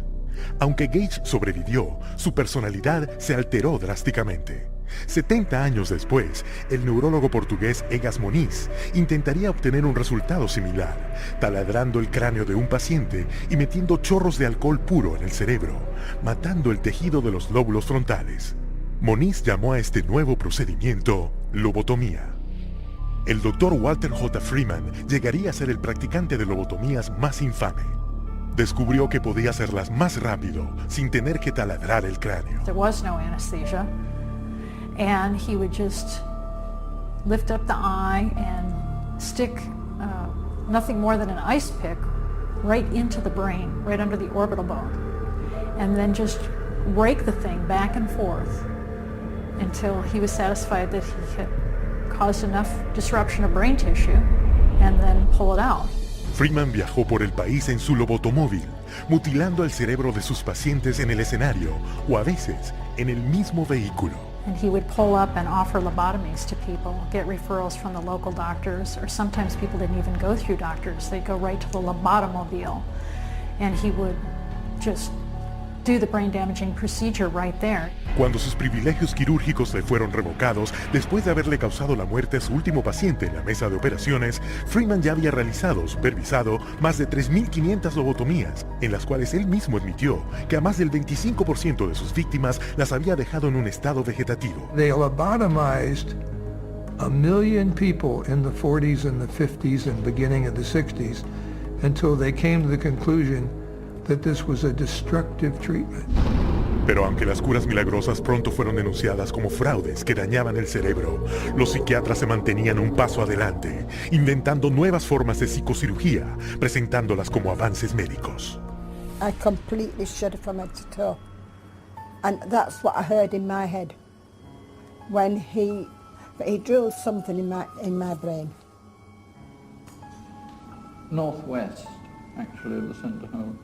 Speaker 8: Aunque Gage sobrevivió, su personalidad se alteró drásticamente. 70 años después, el neurólogo portugués Egas Moniz intentaría obtener un resultado similar, taladrando el cráneo de un paciente y metiendo chorros de alcohol puro en el cerebro, matando el tejido de los lóbulos frontales. Moniz llamó a este nuevo procedimiento lobotomía. El doctor Walter J. Freeman llegaría a ser el practicante de lobotomías más infame. descubrió que podía hacerlas más rápido, sin tener que taladrar el cráneo.
Speaker 14: There was no anesthesia, and he would just lift up the eye and stick nothing more than an ice pick right into the brain, right under the orbital bone, and then just rake the thing back and forth until he was satisfied that he had caused enough disruption of brain tissue, and then pull it out.
Speaker 8: Freeman viajó por el país en su lobotomóvil, mutilando el cerebro de sus pacientes en el escenario o a veces en el mismo vehículo.
Speaker 14: And he would pull up and offer lobotomies to people, get referrals from the local doctors, or sometimes people didn't even go through doctors. They'd go right to the lobotomobile, and he would just do the brain damaging procedure right there.
Speaker 8: Cuando sus privilegios quirúrgicos le fueron revocados, después de haberle causado la muerte a su último paciente en la mesa de operaciones, Freeman ya había realizado o supervisado más de 3.500 lobotomías, en las cuales él mismo admitió que a más del 25% de sus víctimas las había dejado en un estado vegetativo.
Speaker 4: They lobotomized 1 million people in the 40s and the 50s and beginning of the 60s until they came to the conclusion that this was a destructive treatment.
Speaker 8: Pero aunque las curas milagrosas pronto fueron denunciadas como fraudes que dañaban el cerebro, los psiquiatras se mantenían un paso adelante, inventando nuevas formas de psicocirugía, presentándolas como avances médicos.
Speaker 7: I completely shuddered from head to toe. And that's what I heard in my head when he drilled something in my brain.
Speaker 15: Northwest, actually, of the centre home.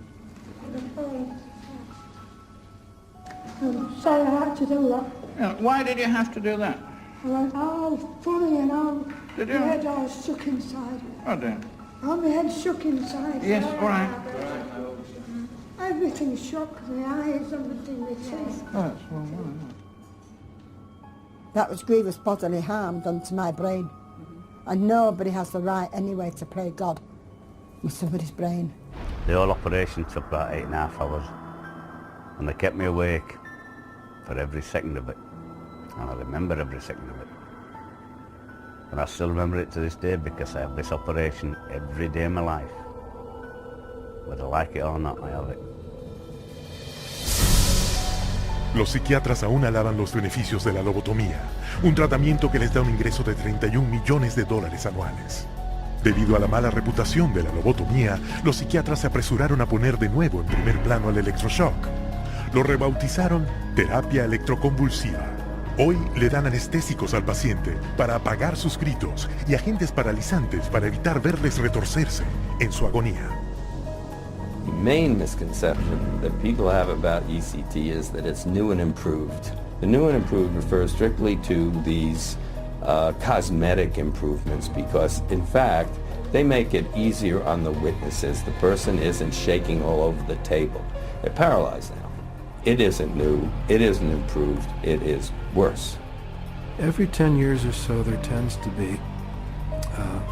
Speaker 20: I'm sorry I had to do that.
Speaker 15: Yeah, why did you have to do that?
Speaker 20: I went, oh, funny, and
Speaker 15: Did
Speaker 20: my
Speaker 15: you?
Speaker 20: head all shook inside.
Speaker 15: Oh dear.
Speaker 20: Oh, my head shook inside.
Speaker 15: Yes, all right.
Speaker 20: Everything shook, the eyes, everything, the teeth.
Speaker 15: Oh, that's well.
Speaker 7: That was grievous bodily harm done to my brain. And nobody has the right anyway to play God with somebody's brain.
Speaker 24: The whole operation took about 8.5 hours, and they kept me awake for every second of it, and I remember every second of it. And I still remember it to this day because I have this operation every day of my life. Whether I like it or not, I have it.
Speaker 8: Los psiquiatras aún alaban los beneficios de la lobotomía, un tratamiento que les da un ingreso de $31 millones anuales. Debido a la mala reputación de la lobotomía, los psiquiatras se apresuraron a poner de nuevo en primer plano al electroshock. Lo rebautizaron terapia electroconvulsiva. Hoy le dan anestésicos al paciente para apagar sus gritos y agentes paralizantes para evitar verles retorcerse en su agonía.
Speaker 5: The main misconception that people have about ECT is that it's new and improved. The new and improved refers strictly to these cosmetic improvements because, in fact, they make it easier on the witnesses. The person isn't shaking all over the table. They're paralyzed now. It isn't new. It isn't improved. It is worse.
Speaker 13: Every 10 years or so, there tends to be,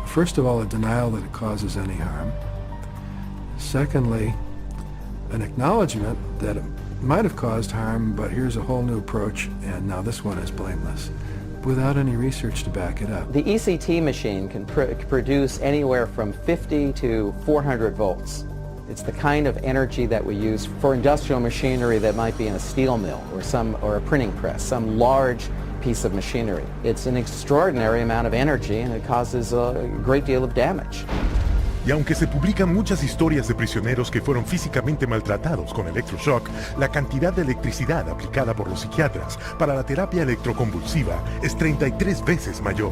Speaker 13: first of all, a denial that it causes any harm. Secondly, an acknowledgement that it might have caused harm, but here's a whole new approach, and now this one is blameless, without any research to back it up.
Speaker 26: The ECT machine can produce anywhere from 50 to 400 volts. It's the kind of energy that we use for industrial machinery that might be in a steel mill or a printing press, some large piece of machinery. It's an extraordinary amount of energy, and it causes a great deal of damage.
Speaker 8: Y aunque se publican muchas historias de prisioneros que fueron físicamente maltratados con electroshock, la cantidad de electricidad aplicada por los psiquiatras para la terapia electroconvulsiva es 33 veces mayor.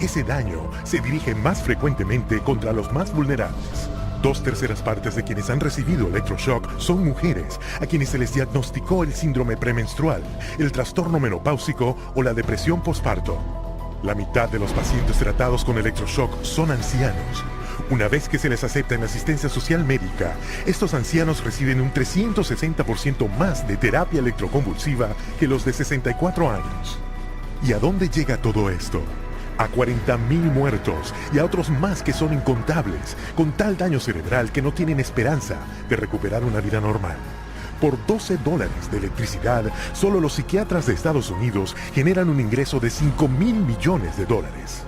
Speaker 8: Ese daño se dirige más frecuentemente contra los más vulnerables. 2/3 partes de quienes han recibido electroshock son mujeres, a quienes se les diagnosticó el síndrome premenstrual, el trastorno menopáusico o la depresión posparto. La mitad de los pacientes tratados con electroshock son ancianos. Una vez que se les acepta en asistencia social médica, estos ancianos reciben un 360% más de terapia electroconvulsiva que los de 64 años. ¿Y a dónde llega todo esto? A 40.000 muertos y a otros más que son incontables, con tal daño cerebral que no tienen esperanza de recuperar una vida normal. Por $12 de electricidad, solo los psiquiatras de Estados Unidos generan un ingreso de $5.000 millones.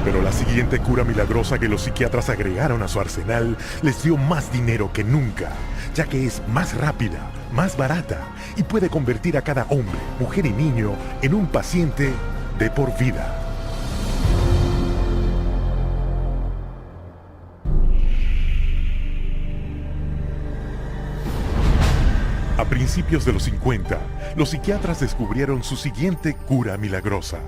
Speaker 8: Pero la siguiente cura milagrosa que los psiquiatras agregaron a su arsenal les dio más dinero que nunca, ya que es más rápida, más barata y puede convertir a cada hombre, mujer y niño en un paciente de por vida. A principios de los 50, los psiquiatras descubrieron su siguiente cura milagrosa.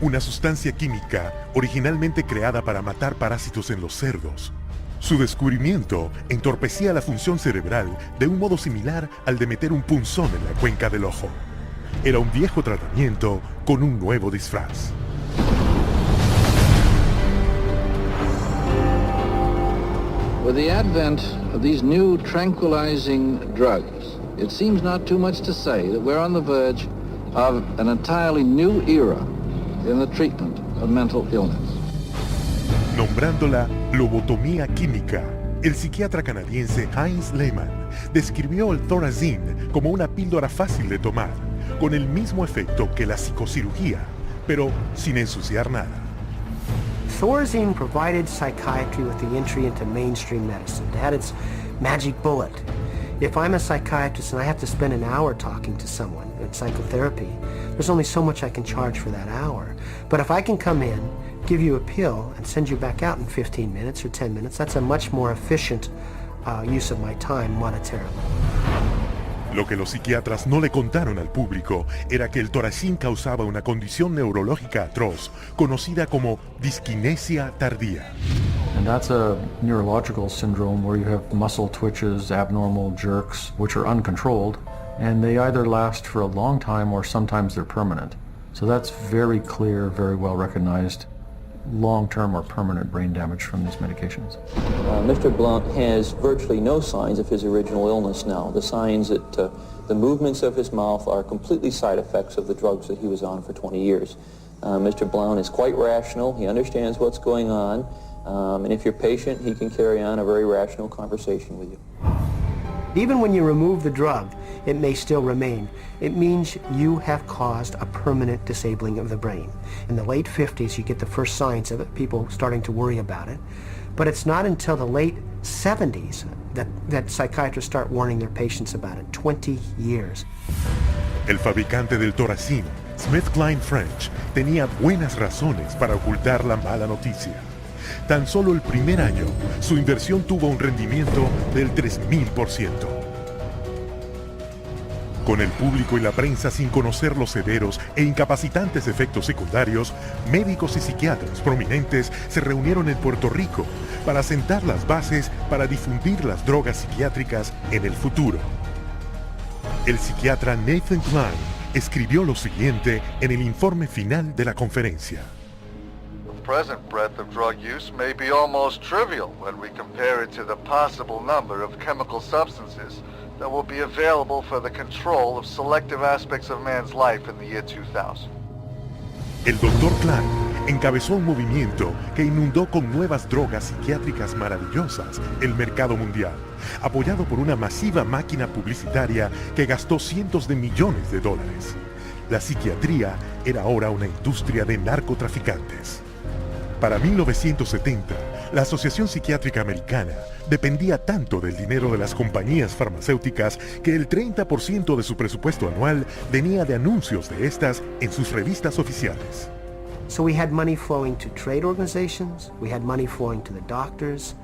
Speaker 8: Una sustancia química originalmente creada para matar parásitos en los cerdos. Su descubrimiento entorpecía la función cerebral de un modo similar al de meter un punzón en la cuenca del ojo. Era un viejo tratamiento con un nuevo disfraz.
Speaker 15: With the advent of these new tranquilizing drugs, it seems not too much to say that we're on the verge of an entirely new era in the treatment of mental illness.
Speaker 8: Nombrándola lobotomía química, el psiquiatra canadiense Heinz Lehmann describió el Thorazine como una píldora fácil de tomar, con el mismo efecto que la psicocirugía, pero sin ensuciar nada.
Speaker 1: Thorazine provided psychiatry with the entry into mainstream medicine. It had its magic bullet. If I'm a psychiatrist and I have to spend an hour talking to someone in psychotherapy, there's only so much I can charge for that hour. But if I can come in, give you a pill, and send you back out in 15 minutes or 10 minutes, that's a much more efficient use of my time monetarily.
Speaker 8: Lo que los psiquiatras no le contaron al público era que el Thorazine causaba una condición neurológica atroz, conocida como disquinesia tardía.
Speaker 10: And that's a neurological syndrome where you have muscle twitches, abnormal jerks, which are uncontrolled, and they either last for a long time or sometimes they're permanent. So that's very clear, very well recognized, long-term or permanent brain damage from these medications.
Speaker 11: Mr. Blount has virtually no signs of his original illness now. The signs that the movements of his mouth are completely side effects of the drugs that he was on for 20 years. Mr. Blount is quite rational. He understands what's going on. And if you're patient, he can carry on a very rational conversation with you.
Speaker 1: Even when you remove the drug, it may still remain. It means you have caused a permanent disabling of the brain. In the late 50s, you get the first signs of it, people starting to worry about it. But it's not until the late 70s that psychiatrists start warning their patients about it. 20 years.
Speaker 8: El fabricante del Thorazine, SmithKline French, tenía buenas razones para ocultar la mala noticia. Tan solo el primer año, su inversión tuvo un rendimiento del 3000%. Con el público y la prensa sin conocer los severos e incapacitantes efectos secundarios, médicos y psiquiatras prominentes se reunieron en Puerto Rico para sentar las bases para difundir las drogas psiquiátricas en el futuro. El psiquiatra Nathan Klein escribió lo siguiente en el informe final de la conferencia.
Speaker 16: The present breadth of drug use may be almost trivial when we compare it to the possible number of chemical substances that will be available for the control of selective aspects of man's life in the year 2000.
Speaker 8: El Dr. Klein encabezó un movimiento que inundó con nuevas drogas psiquiátricas maravillosas el mercado mundial, apoyado por una masiva máquina publicitaria que gastó cientos de millones de dólares. La psiquiatría era ahora una industria de narcotraficantes. Para 1970, la Asociación Psiquiátrica Americana dependía tanto del dinero de las compañías farmacéuticas que el 30% de su presupuesto anual venía de anuncios de estas en sus revistas oficiales.
Speaker 1: So we had money flowing to trade organizations, we had money flowing to the doctors,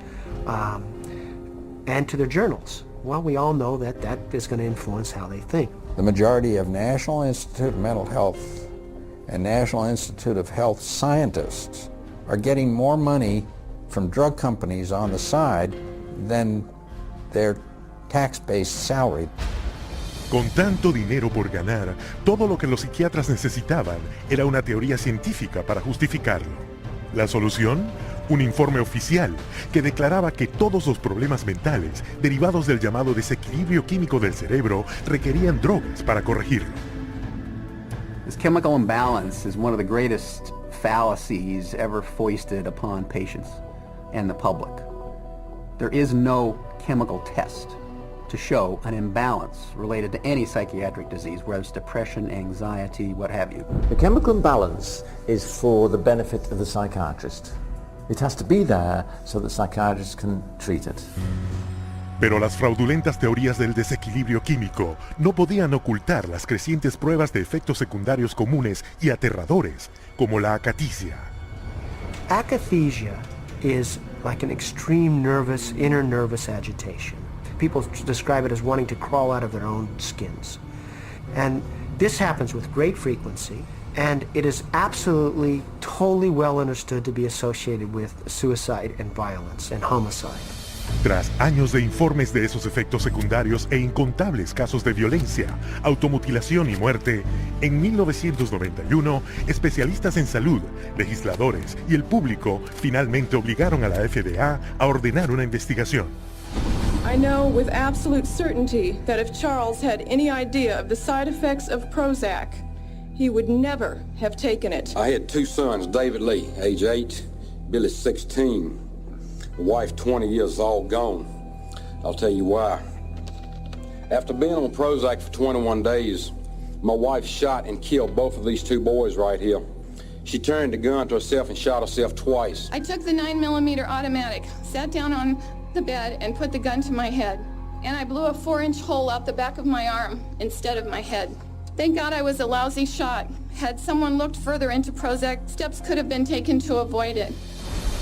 Speaker 1: and to their journals. Well, we all know that is going to influence how they think.
Speaker 19: The majority of National Institute of Mental Health and National Institute of Health scientists are getting more money from drug companies on the side than their tax-based salary.
Speaker 8: Con tanto dinero por ganar, todo lo que los psiquiatras necesitaban era una teoría científica para justificarlo. ¿La solución? Un informe oficial que declaraba que todos los problemas mentales derivados del llamado desequilibrio químico del cerebro requerían drogas para corregirlo.
Speaker 25: This chemical imbalance is one of the greatest fallacies ever foisted upon patients and the public. There is no chemical test to show an imbalance related to any psychiatric disease, whether it's depression, anxiety, what have you.
Speaker 2: The chemical imbalance is for the benefit of the psychiatrist. It has to be there so that psychiatrists can treat it.
Speaker 8: Pero las fraudulentas teorías del desequilibrio químico no podían ocultar las crecientes pruebas de efectos secundarios comunes y aterradores, como la acaticia.
Speaker 1: Akathisia is like an extreme inner nervous agitation. People describe it as wanting to crawl out of their own skins. And this happens with great frequency, and it is absolutely, totally well understood to be associated with suicide and violence and homicide.
Speaker 8: Tras años de informes de esos efectos secundarios e incontables casos de violencia, automutilación y muerte, en 1991, especialistas en salud, legisladores y el público finalmente obligaron a la FDA a ordenar una investigación.
Speaker 3: I know with absolute certainty that if Charles had any idea of the side effects of Prozac, he would never have taken it.
Speaker 6: I had two sons, David Lee, age 8, Billy 16. Wife 20 years old, gone. I'll tell you why. After being on Prozac for 21 days, my wife shot and killed both of these two boys right here. She turned the gun to herself and shot herself twice.
Speaker 3: I took the 9mm automatic, sat down on the bed and put the gun to my head. And I blew a 4-inch hole out the back of my arm instead of my head. Thank God I was a lousy shot. Had someone looked further into Prozac, steps could have been taken to avoid it.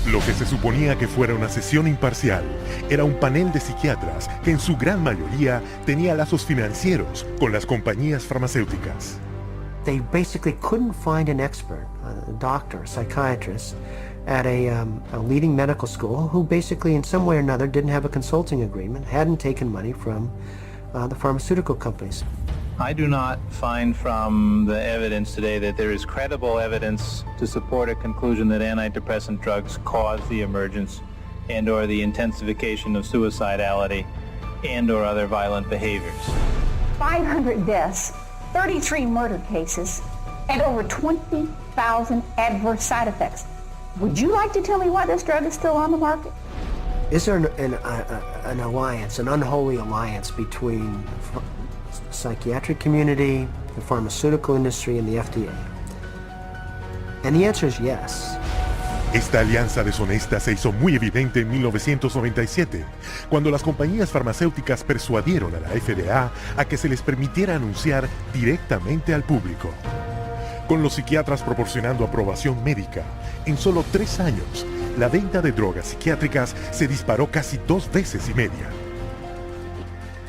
Speaker 8: Lo que se suponía que fuera una sesión imparcial era un panel de psiquiatras que en su gran mayoría tenía lazos financieros con las compañías farmacéuticas.
Speaker 1: They basically couldn't find an expert, a doctor, a psychiatrist, at a leading medical school who basically in some way or another didn't have a consulting agreement, hadn't taken money from the pharmaceutical companies.
Speaker 12: I do not find from the evidence today that there is credible evidence to support a conclusion that antidepressant drugs cause the emergence and or the intensification of suicidality and or other violent behaviors.
Speaker 18: 500 deaths, 33 murder cases, and over 20,000 adverse side effects. Would you like to tell me why this drug is still on the market?
Speaker 1: Is there an alliance, an unholy alliance between psychiatric community, the pharmaceutical industry, and the FDA? And the answer is yes.
Speaker 8: Esta alianza deshonesta se hizo muy evidente en 1997, cuando las compañías farmacéuticas persuadieron a la FDA a que se les permitiera anunciar directamente al público. Con los psiquiatras proporcionando aprobación médica, en solo 3 años, la venta de drogas psiquiátricas se disparó casi 2 veces y media.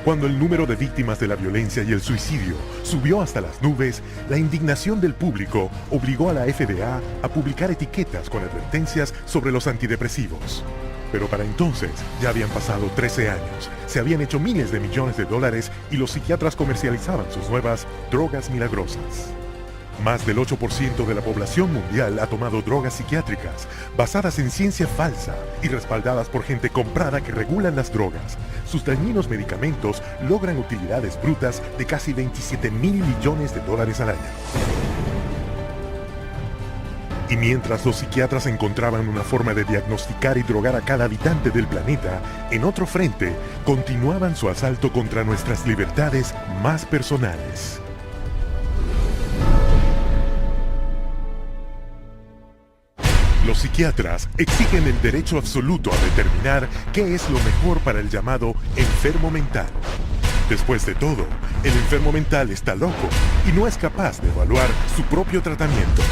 Speaker 8: Cuando el número de víctimas de la violencia y el suicidio subió hasta las nubes, la indignación del público obligó a la FDA a publicar etiquetas con advertencias sobre los antidepresivos. Pero para entonces ya habían pasado 13 años, se habían hecho miles de millones de dólares y los psiquiatras comercializaban sus nuevas drogas milagrosas. Más del 8% de la población mundial ha tomado drogas psiquiátricas basadas en ciencia falsa y respaldadas por gente comprada que regulan las drogas. Sus dañinos medicamentos logran utilidades brutas de casi 27.000 millones de dólares al año. Y mientras los psiquiatras encontraban una forma de diagnosticar y drogar a cada habitante del planeta, en otro frente continuaban su asalto contra nuestras libertades más personales. Los psiquiatras exigen el derecho absoluto a determinar qué es lo mejor para el llamado enfermo mental. Después de todo, el enfermo mental está loco y no es capaz de evaluar su propio tratamiento.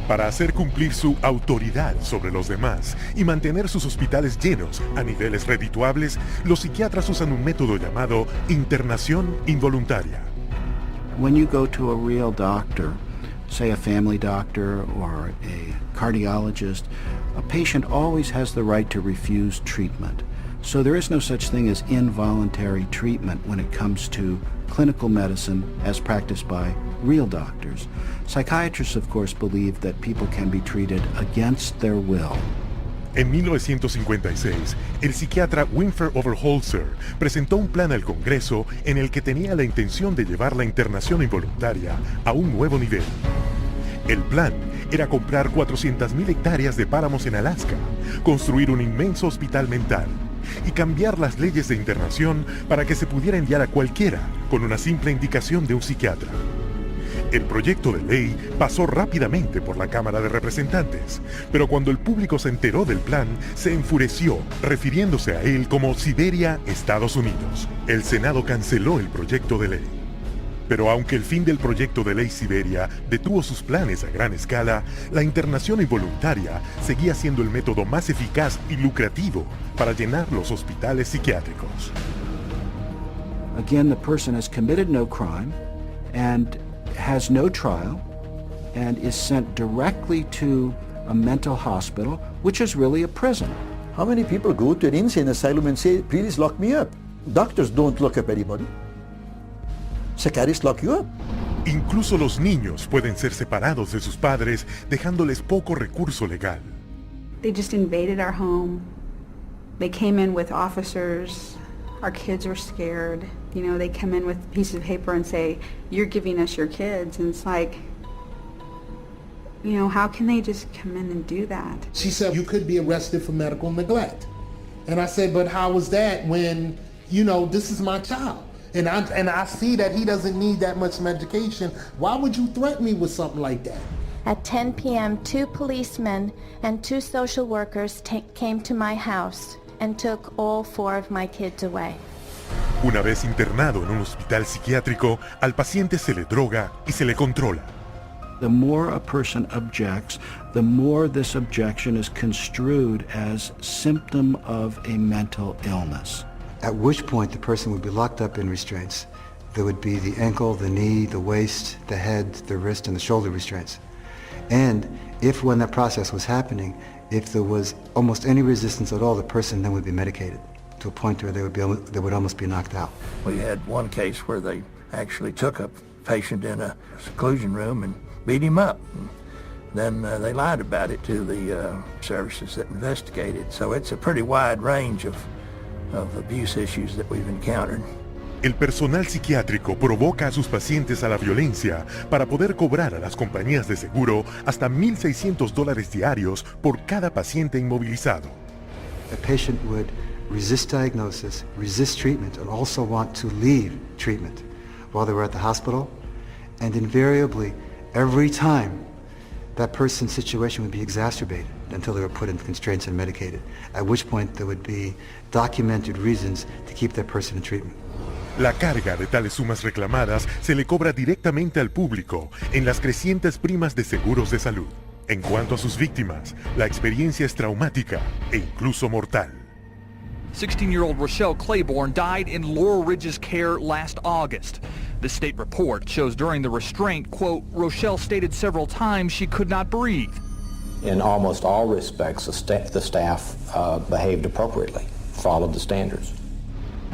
Speaker 8: Para hacer cumplir su autoridad sobre los demás y mantener sus hospitales llenos a niveles redituables, los psiquiatras usan un método llamado internación involuntaria.
Speaker 21: When you go to a real doctor, say a family doctor or a cardiologist, a patient always has the right to refuse treatment. So there is no such thing as involuntary treatment when it comes to clinical medicine as practiced by real doctors. Psychiatrists, of course, believe that people can be treated against their will.
Speaker 8: En 1956, el psiquiatra Winford Overholzer presentó un plan al Congreso en el que tenía la intención de llevar la internación involuntaria a un nuevo nivel. El plan era comprar 400.000 hectáreas de páramos en Alaska, construir un inmenso hospital mental y cambiar las leyes de internación para que se pudiera enviar a cualquiera con una simple indicación de un psiquiatra. El proyecto de ley pasó rápidamente por la Cámara de Representantes, pero cuando el público se enteró del plan, se enfureció, refiriéndose a él como Siberia, Estados Unidos. El Senado canceló el proyecto de ley. Pero aunque el fin del proyecto de ley Siberia detuvo sus planes a gran escala, la internación involuntaria seguía siendo el método más eficaz y lucrativo para llenar los hospitales psiquiátricos.
Speaker 21: Again, the person has committed no crime and has no trial and is sent directly to a mental hospital, which is really a prison.
Speaker 4: How many people go to an insane asylum and say, please lock me up? Doctors don't lock up anybody. Psychiatrists lock you up.
Speaker 8: Incluso los niños pueden ser separados de sus padres, dejándoles poco recurso legal.
Speaker 9: They just invaded our home. They came in with officers. Our kids were scared. You know, they come in with pieces of paper and say, you're giving us your kids. And it's like, you know, how can they just come in and do that?
Speaker 14: She said, you could be arrested for medical neglect. And I said, but how is that when, you know, this is my child? And I see that he doesn't need that much medication. Why would you threaten me with something like that?
Speaker 17: At 10 p.m., 2 policemen and 2 social workers came to my house and took all 4 of my kids away.
Speaker 8: Una vez internado en un hospital psiquiátrico, al paciente se le droga y se le controla.
Speaker 21: The more a person objects, the more this objection is construed as symptom of a mental illness.
Speaker 22: At which point the person would be locked up in restraints. There would be the ankle, the knee, the waist, the head, the wrist, and the shoulder restraints. And if when that process was happening, if there was almost any resistance at all, the person then would be medicated to a point where they would almost be knocked out.
Speaker 23: We had one case where they actually took a patient in a seclusion room and beat him up. Then they lied about it to the services that investigated. So it's a pretty wide range of abuse issues that we've encountered.
Speaker 8: El personal psiquiátrico provoca a sus pacientes a la violencia para poder cobrar a las compañías de seguro hasta $1,600 diarios por cada paciente inmovilizado.
Speaker 22: A patient would resist diagnosis, resist treatment, and also want to leave treatment while they were at the hospital. And invariably, every time, that person's situation would be exacerbated until they were put in constraints and medicated, at which point there would be documented reasons to keep that person in treatment.
Speaker 8: La carga de tales sumas reclamadas se le cobra directamente al público en las crecientes primas de seguros de salud. En cuanto a sus víctimas, la experiencia es traumática e incluso mortal.
Speaker 27: 16-year-old Rochelle Claiborne died in Laurel Ridge's care last August. The state report shows during the restraint, quote, Rochelle stated several times she could not breathe.
Speaker 28: In almost all respects, the staff behaved appropriately, followed the standards.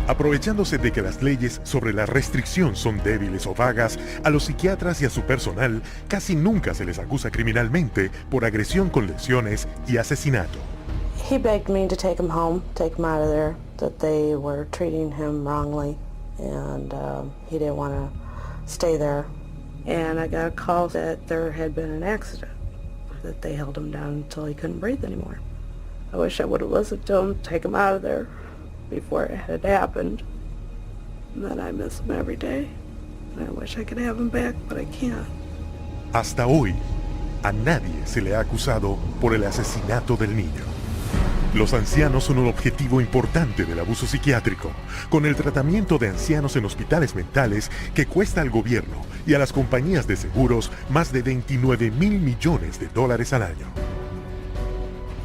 Speaker 8: Aprovechándose de que las leyes sobre la restricción son débiles o vagas, a los psiquiatras y a su personal casi nunca se les acusa criminalmente por agresión con lesiones y asesinato.
Speaker 29: He begged me to take him home, take him out of there, that they were treating him wrongly, and he didn't want to stay there. And I got a call that there had been an accident, that they held him down until he couldn't breathe anymore. I wish I would have listened to him, take him out of there before it had happened. And then I miss him every day. And I wish I could have him back, but I can't.
Speaker 8: Hasta hoy, a nadie se le ha acusado por el asesinato del niño. Los ancianos son un objetivo importante del abuso psiquiátrico, con el tratamiento de ancianos en hospitales mentales que cuesta al gobierno y a las compañías de seguros más de $29 mil millones al año.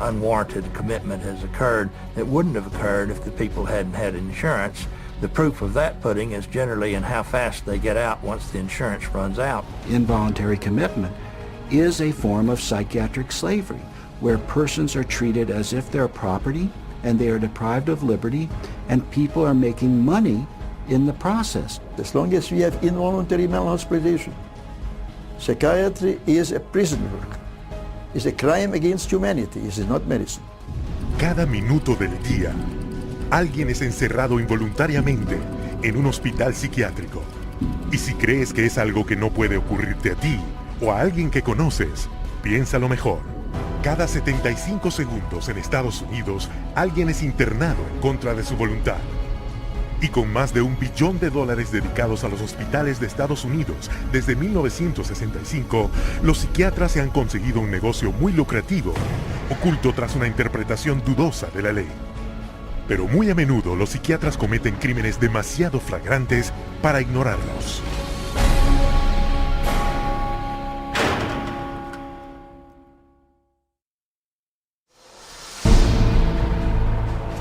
Speaker 23: Unwarranted commitment has occurred that wouldn't have occurred if the people hadn't had insurance. The proof of that pudding is generally in how fast they get out once the insurance runs out.
Speaker 21: Involuntary commitment is a form of psychiatric slavery, where persons are treated as if they're property and they are deprived of liberty, and people are making money in the process.
Speaker 4: As long as we have involuntary mental hospitalization, psychiatry is a prison work. It's a crime against humanity. It is not medicine.
Speaker 8: Cada minuto del día, alguien es encerrado involuntariamente en un hospital psiquiátrico. Y si crees que es algo que no puede ocurrirte a ti, o a alguien que conoces, piénsalo mejor. Cada 75 segundos en Estados Unidos, alguien es internado en contra de su voluntad. Y con más de $1 billón dedicados a los hospitales de Estados Unidos desde 1965, los psiquiatras se han conseguido un negocio muy lucrativo, oculto tras una interpretación dudosa de la ley. Pero muy a menudo los psiquiatras cometen crímenes demasiado flagrantes para ignorarlos.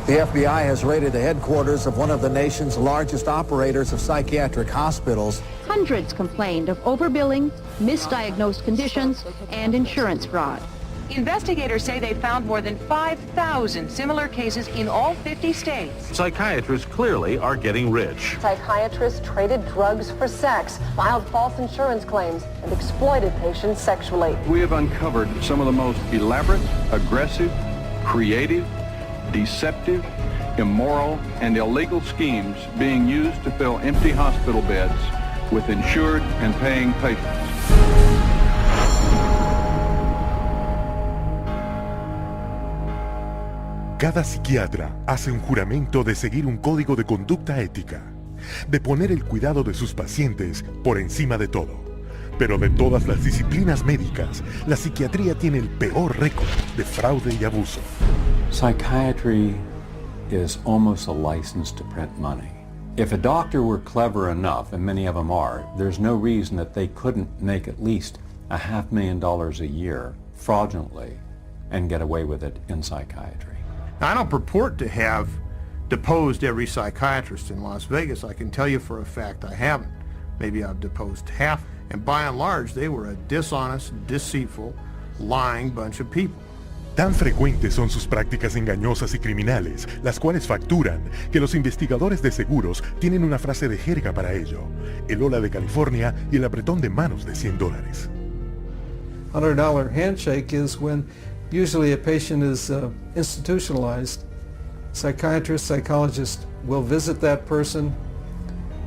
Speaker 5: The FBI has raided the headquarters of one of the nation's largest operators of psychiatric hospitals.
Speaker 7: Hundreds complained of overbilling, misdiagnosed conditions, and insurance fraud.
Speaker 10: Investigators say they found more than 5,000 similar cases in all 50 states.
Speaker 11: Psychiatrists clearly are getting rich.
Speaker 13: Psychiatrists traded drugs for sex, filed false insurance claims, and exploited patients sexually.
Speaker 15: We have uncovered some of the most elaborate, aggressive, creative, deceptive, immoral, and illegal schemes being used to fill empty hospital beds with insured and paying patients.
Speaker 8: Cada psiquiatra hace un juramento de seguir un código de conducta ética, de poner el cuidado de sus pacientes por encima de todo. Pero de todas las disciplinas médicas, la psiquiatría tiene el peor récord de fraude y abuso.
Speaker 20: Psychiatry is almost a license to print money. If a doctor were clever enough, and many of them are, there's no reason that they couldn't make at least $500,000 a year fraudulently and get away with it in psychiatry.
Speaker 24: I don't purport to have deposed every psychiatrist in Las Vegas. I can tell you for a fact I haven't. Maybe I've deposed half, and by and large they were a dishonest, deceitful, lying bunch of people.
Speaker 8: Tan frecuentes son sus prácticas engañosas y criminales, las cuales facturan, que los investigadores de seguros tienen una frase de jerga para ello: el hola de California y el apretón de manos de $100.
Speaker 26: $100 handshake is when usually a patient is institutionalized. Psychiatrist, psychologist will visit that person,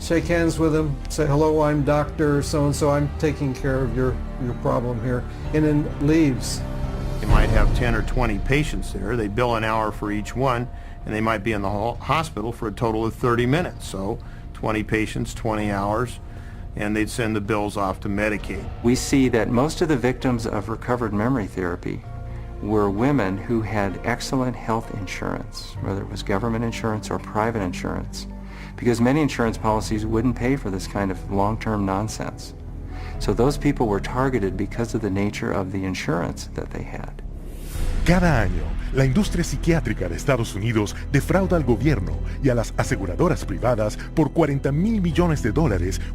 Speaker 26: shake hands with them, say, hello, I'm Dr. So-and-so, I'm taking care of your problem here, and then leaves.
Speaker 24: They might have 10 or 20 patients there. They bill an hour for each one, and they might be in the hospital for a total of 30 minutes. So 20 patients, 20 hours, and they'd send the bills off to Medicaid.
Speaker 30: We see that most of the victims of recovered memory therapy were women who had excellent health insurance, whether it was government insurance or private insurance, because many insurance policies wouldn't pay for this kind of long-term nonsense. So those people were targeted because of the nature of the insurance that they had.
Speaker 8: Cada año, la industria psiquiátrica de Estados Unidos defrauda al gobierno y a las aseguradoras privadas por $40 mil millones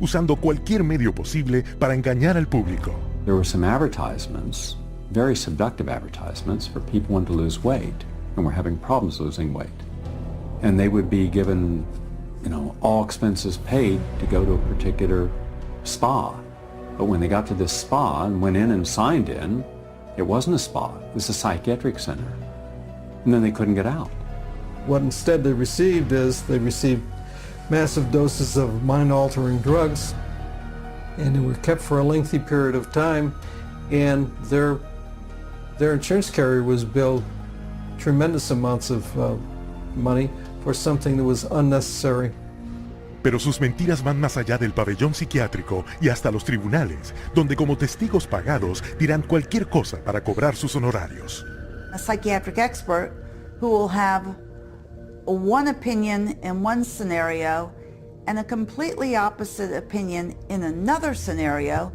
Speaker 8: usando cualquier medio posible para engañar al público.
Speaker 20: There were some advertisements, very seductive advertisements for people wanting to lose weight and were having problems losing weight. And they would be given, all expenses paid to go to a particular spa. But when they got to this spa and went in and signed in, it wasn't a spa, it was a psychiatric center. And then they couldn't get out.
Speaker 26: What instead they received massive doses of mind-altering drugs, and they were kept for a lengthy period of time, and their insurance carrier was billed tremendous amounts of money for something that was unnecessary.
Speaker 8: Pero sus mentiras van más allá del pabellón psiquiátrico y hasta los tribunales, donde como testigos pagados dirán cualquier cosa para cobrar sus honorarios.
Speaker 31: A psychiatric expert who will have one opinion in one scenario and a completely opposite opinion in another scenario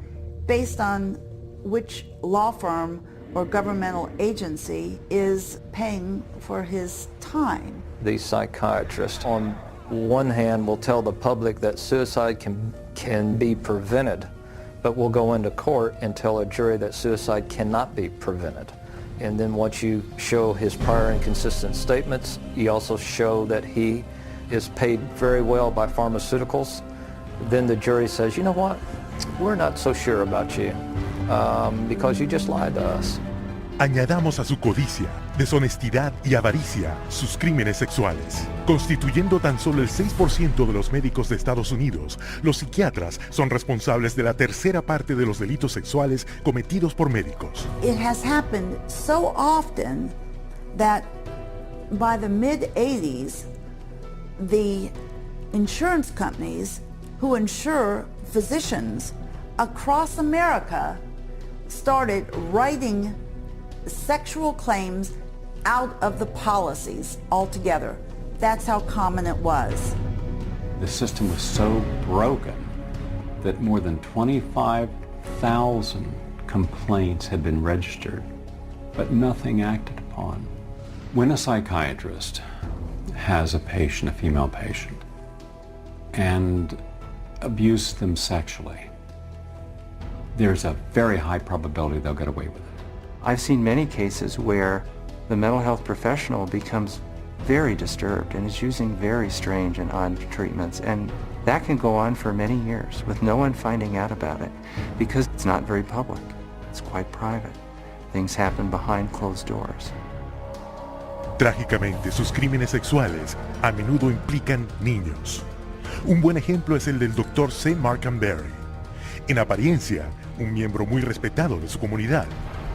Speaker 31: based on which law firm or governmental agency is paying for his time.
Speaker 32: The psychiatrist on one hand will tell the public that suicide can be prevented, but will go into court and tell a jury that suicide cannot be prevented. And then once you show his prior inconsistent statements, you also show that he is paid very well by pharmaceuticals, then the jury says, you know what, we're not so sure about you because you just lied to us.
Speaker 8: Añadamos a su codicia, deshonestidad y avaricia sus crímenes sexuales. Constituyendo tan solo el 6% de los médicos de Estados Unidos, los psiquiatras son responsables de la tercera parte de los delitos sexuales cometidos por médicos.
Speaker 31: It has happened so often that by the mid-80s, the insurance companies who insure physicians across America started writing sexual claims out of the policies altogether. That's how common it was.
Speaker 20: The system was so broken that more than 25,000 complaints had been registered, but nothing acted upon. When a psychiatrist has a patient, a female patient, and abuses them sexually, there's a very high probability they'll get away with it.
Speaker 30: I've seen many cases where the mental health professional becomes very disturbed and is using very strange and odd treatments, and that can go on for many years with no one finding out about it because it's not very public. It's quite private. Things happen behind closed doors.
Speaker 8: Trágicamente, sus crímenes sexuales a menudo implican niños. Un buen ejemplo es el del Dr. C. Markham Berry. En apariencia, un miembro muy respetado de su comunidad.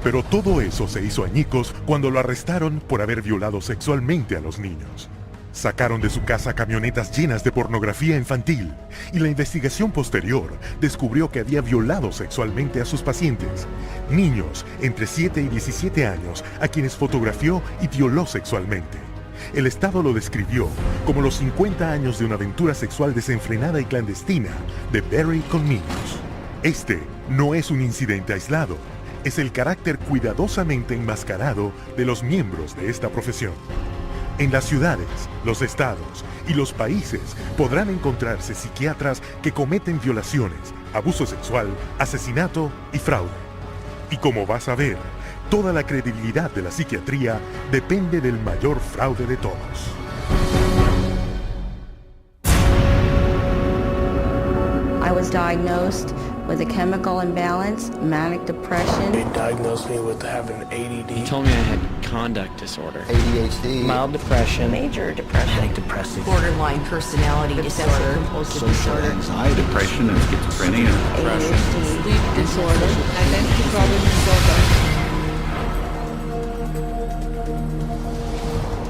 Speaker 8: Pero todo eso se hizo añicos cuando lo arrestaron por haber violado sexualmente a los niños. Sacaron de su casa camionetas llenas de pornografía infantil y la investigación posterior descubrió que había violado sexualmente a sus pacientes, niños entre 7 y 17 años a quienes fotografió y violó sexualmente. El Estado lo describió como los 50 años de una aventura sexual desenfrenada y clandestina de Berry con niños. Este no es un incidente aislado. Es el carácter cuidadosamente enmascarado de los miembros de esta profesión. En las ciudades, los estados y los países podrán encontrarse psiquiatras que cometen violaciones, abuso sexual, asesinato y fraude. Y como vas a ver, toda la credibilidad de la psiquiatría depende del mayor fraude de todos.
Speaker 1: I was diagnosed with a chemical imbalance, manic depression.
Speaker 2: They diagnosed me with having ADD.
Speaker 3: He told me I had conduct disorder,
Speaker 2: ADHD,
Speaker 3: mild depression,
Speaker 1: Major depression.
Speaker 3: manic depressive,
Speaker 1: Borderline personality disorder. Compulsive disorder.
Speaker 3: anxiety, depression, and schizophrenia,
Speaker 1: ADHD. Sleep disorder. Identity problem disorder.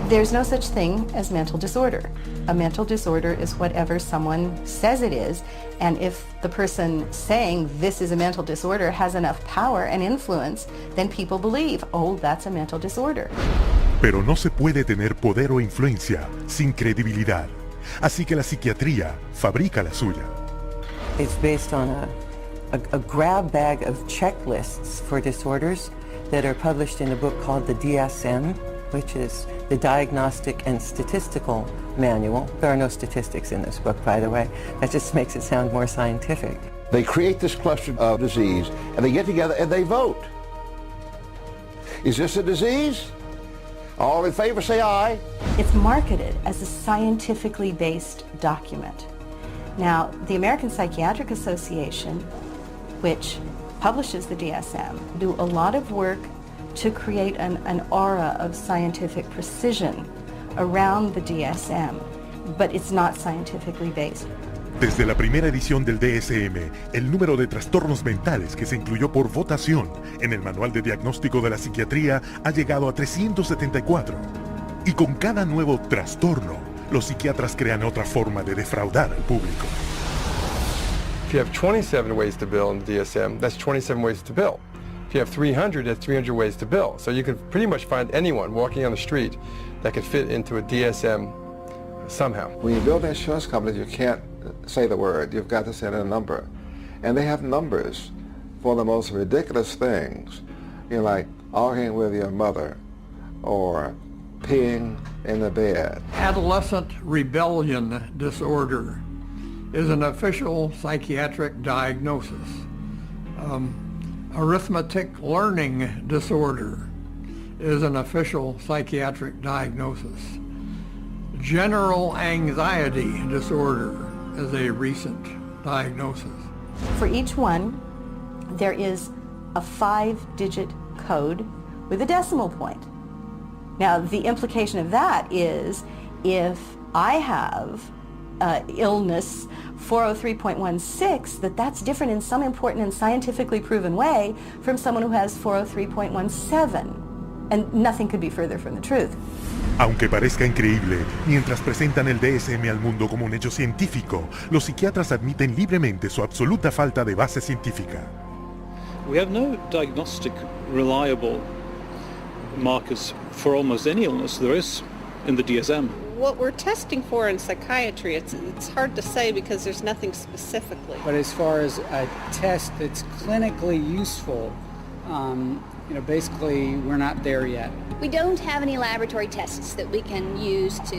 Speaker 6: There's no such thing as mental disorder. A mental disorder is whatever someone says it is, and if the person saying this is a mental disorder has enough power and influence, then people believe, oh, that's a mental disorder.
Speaker 8: Pero no se puede tener poder o influencia sin credibilidad. Así que la psiquiatría fabrica la suya.
Speaker 9: It's based on a grab bag of checklists for disorders that are published in a book called the DSM, which is the Diagnostic and Statistical Manual. There are no statistics in this book, by the way. That just makes it sound more scientific.
Speaker 12: They create this cluster of disease, and they get together and they vote. Is this a disease? All in favor, say aye.
Speaker 6: It's marketed as a scientifically based document. Now, the American Psychiatric Association, which publishes the DSM, do a lot of work to create an aura of scientific precision around the DSM, but it's not scientifically based.
Speaker 8: Desde la primera edición del DSM, el número de trastornos mentales que se incluyó por votación en el Manual de Diagnóstico de la Psiquiatría ha llegado a 374. Y con cada nuevo trastorno, los psiquiatras crean otra forma de defraudar al público.
Speaker 14: If you have 27 ways to bill in the DSM, that's 27 ways to bill. If you have 300, that's 300 ways to bill. So you can pretty much find anyone walking on the street that could fit into a DSM somehow.
Speaker 12: When you build insurance companies, you can't say the word. You've got to say a number. And they have numbers for the most ridiculous things. You know, like arguing with your mother or peeing in the bed.
Speaker 16: Adolescent rebellion disorder is an official psychiatric diagnosis. Arithmetic learning disorder is an official psychiatric diagnosis. General anxiety disorder is a recent diagnosis.
Speaker 6: For each one, there is a 5-digit code with a decimal point. Now, the implication of that is if I have illness 403.16, that's different in some important and scientifically proven way from someone who has 403.17. And nothing could be further from the truth.
Speaker 8: Aunque parezca increíble, mientras presentan el DSM al mundo como un hecho científico, los psiquiatras admiten libremente su absoluta falta de base científica.
Speaker 4: We have no diagnostic reliable markers for almost any illness there is in the DSM.
Speaker 5: What we're testing for in psychiatry, it's hard to say because there's nothing specifically.
Speaker 17: But as far as a test that's clinically useful, basically we're not there yet.
Speaker 18: We don't have any laboratory tests that we can use to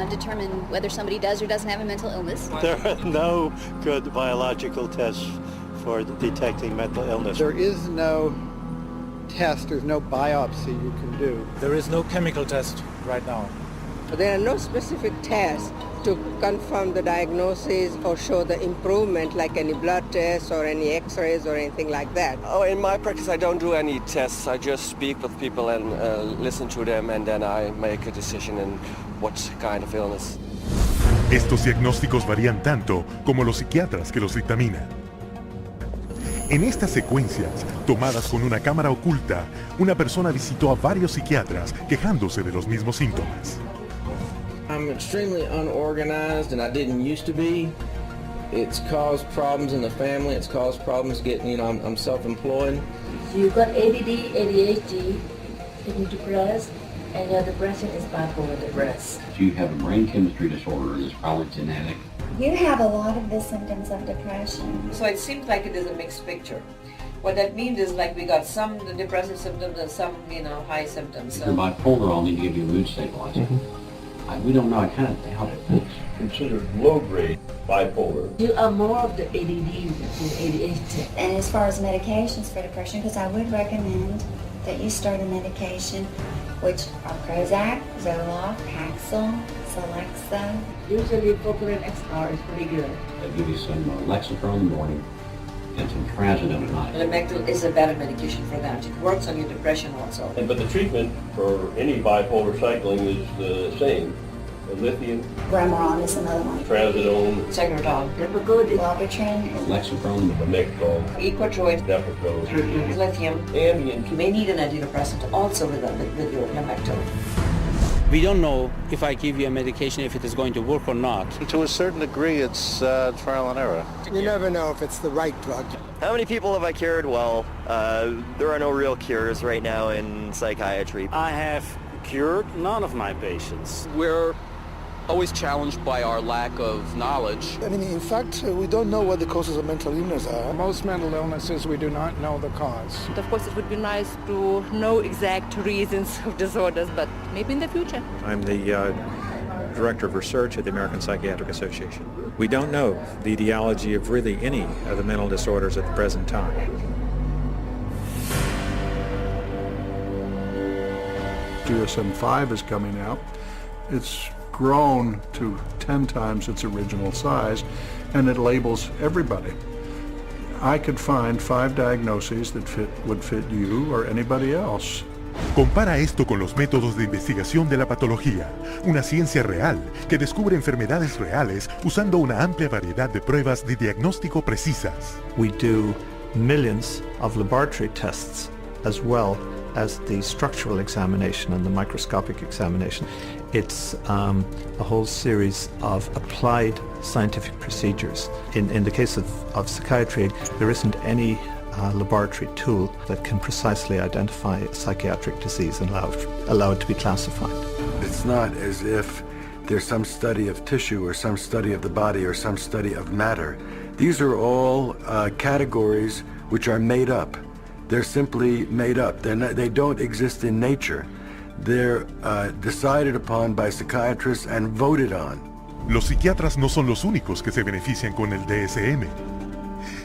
Speaker 18: determine whether somebody does or doesn't have a mental illness.
Speaker 19: There are no good biological tests for detecting mental illness.
Speaker 17: There is no test, there's no biopsy you can do.
Speaker 21: There is no chemical test right now.
Speaker 22: There are no specific tests to confirm the diagnosis or show the improvement, like any blood tests or any x-rays or anything like that.
Speaker 23: Oh, in my practice I don't do any tests. I just speak with people and listen to them, and then I make a decision in what kind of illness.
Speaker 8: Estos diagnósticos varían tanto como los psiquiatras que los dictaminan. En estas secuencias, tomadas con una cámara oculta, una persona visitó a varios psiquiatras quejándose de los mismos síntomas.
Speaker 25: I'm extremely unorganized, and I didn't used to be. It's caused problems in the family. It's caused problems getting, I'm self-employed.
Speaker 27: You've got ADD, ADHD, you're depressed, and your depression is bipolar depressed.
Speaker 28: You have a brain chemistry disorder, and it's probably genetic.
Speaker 27: You have a lot of the symptoms of depression.
Speaker 29: So it seems like it is a mixed picture. What that means is like we got some depressive symptoms and some, high symptoms.
Speaker 28: If you're bipolar, I'll need to give you a mood stabilizer. We don't know, I kind of doubt it.
Speaker 33: Considered low-grade bipolar.
Speaker 27: You are more of the ADD than ADHD. And as far as medications for depression, because I would recommend that you start a medication, which are Prozac, Zoloft, Paxil, Celexa. Usually Propylene XR is pretty good.
Speaker 28: I'll give you some Lexapro in the morning and some Trazodone at night.
Speaker 29: Lamictal is a better medication for that. It works on your depression also.
Speaker 33: But the treatment for any bipolar cycling is the same. Lithium,
Speaker 27: Remeron is another one.
Speaker 33: Trazodone,
Speaker 29: Segretol,
Speaker 27: Lipigood, Wellbutrin,
Speaker 28: Lexapro,
Speaker 33: Lamictal,
Speaker 29: Equatroid,
Speaker 33: Depakote,
Speaker 29: Lithium,
Speaker 33: Ambien.
Speaker 29: You may need an antidepressant also with your Lamictal.
Speaker 17: We don't know if I give you a medication if it is going to work or not.
Speaker 33: To a certain degree, it's trial and error.
Speaker 22: You never know if it's the right drug.
Speaker 23: How many people have I cured? Well, there are no real cures right now in psychiatry.
Speaker 17: I have cured none of my patients.
Speaker 34: We're always challenged by our lack of knowledge.
Speaker 22: In fact, we don't know what the causes of mental illness are.
Speaker 17: Most mental illnesses, we do not know the cause.
Speaker 27: Of course, it would be nice to know exact reasons of disorders, but maybe in the future.
Speaker 35: I'm the Director of Research at the American Psychiatric Association. We don't know the etiology of really any of the mental disorders at the present time.
Speaker 24: DSM-5 is coming out. It's grown to 10 times its original size, and it labels everybody. I could find 5 diagnoses that would fit you or anybody else.
Speaker 8: Compara esto con los métodos de investigación de la patología, una ciencia real que descubre enfermedades reales usando una amplia variedad de pruebas de diagnóstico precisas.
Speaker 36: We do millions of laboratory tests as well as the structural examination and the microscopic examination. It's a whole series of applied scientific procedures. In the case of psychiatry, there isn't any laboratory tool that can precisely identify a psychiatric disease and allow it to be classified.
Speaker 37: It's not as if there's some study of tissue or some study of the body or some study of matter. These are all categories which are made up. They're simply made up. They don't exist in nature. They're decided upon by psychiatrists and voted on.
Speaker 8: Los psiquiatras no son los únicos que se benefician con el DSM.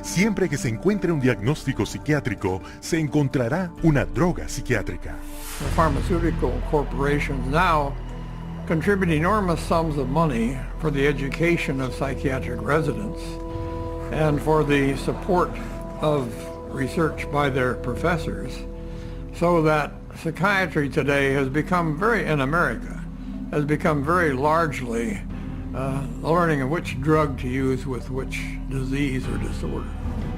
Speaker 8: Siempre que se encuentre un diagnóstico psiquiátrico, se encontrará una droga psiquiátrica.
Speaker 16: The pharmaceutical corporations now contribute enormous sums of money for the education of psychiatric residents and for the support of research by their professors So that psychiatry today has become in America, has become very largely learning of which drug to use with which disease or disorder.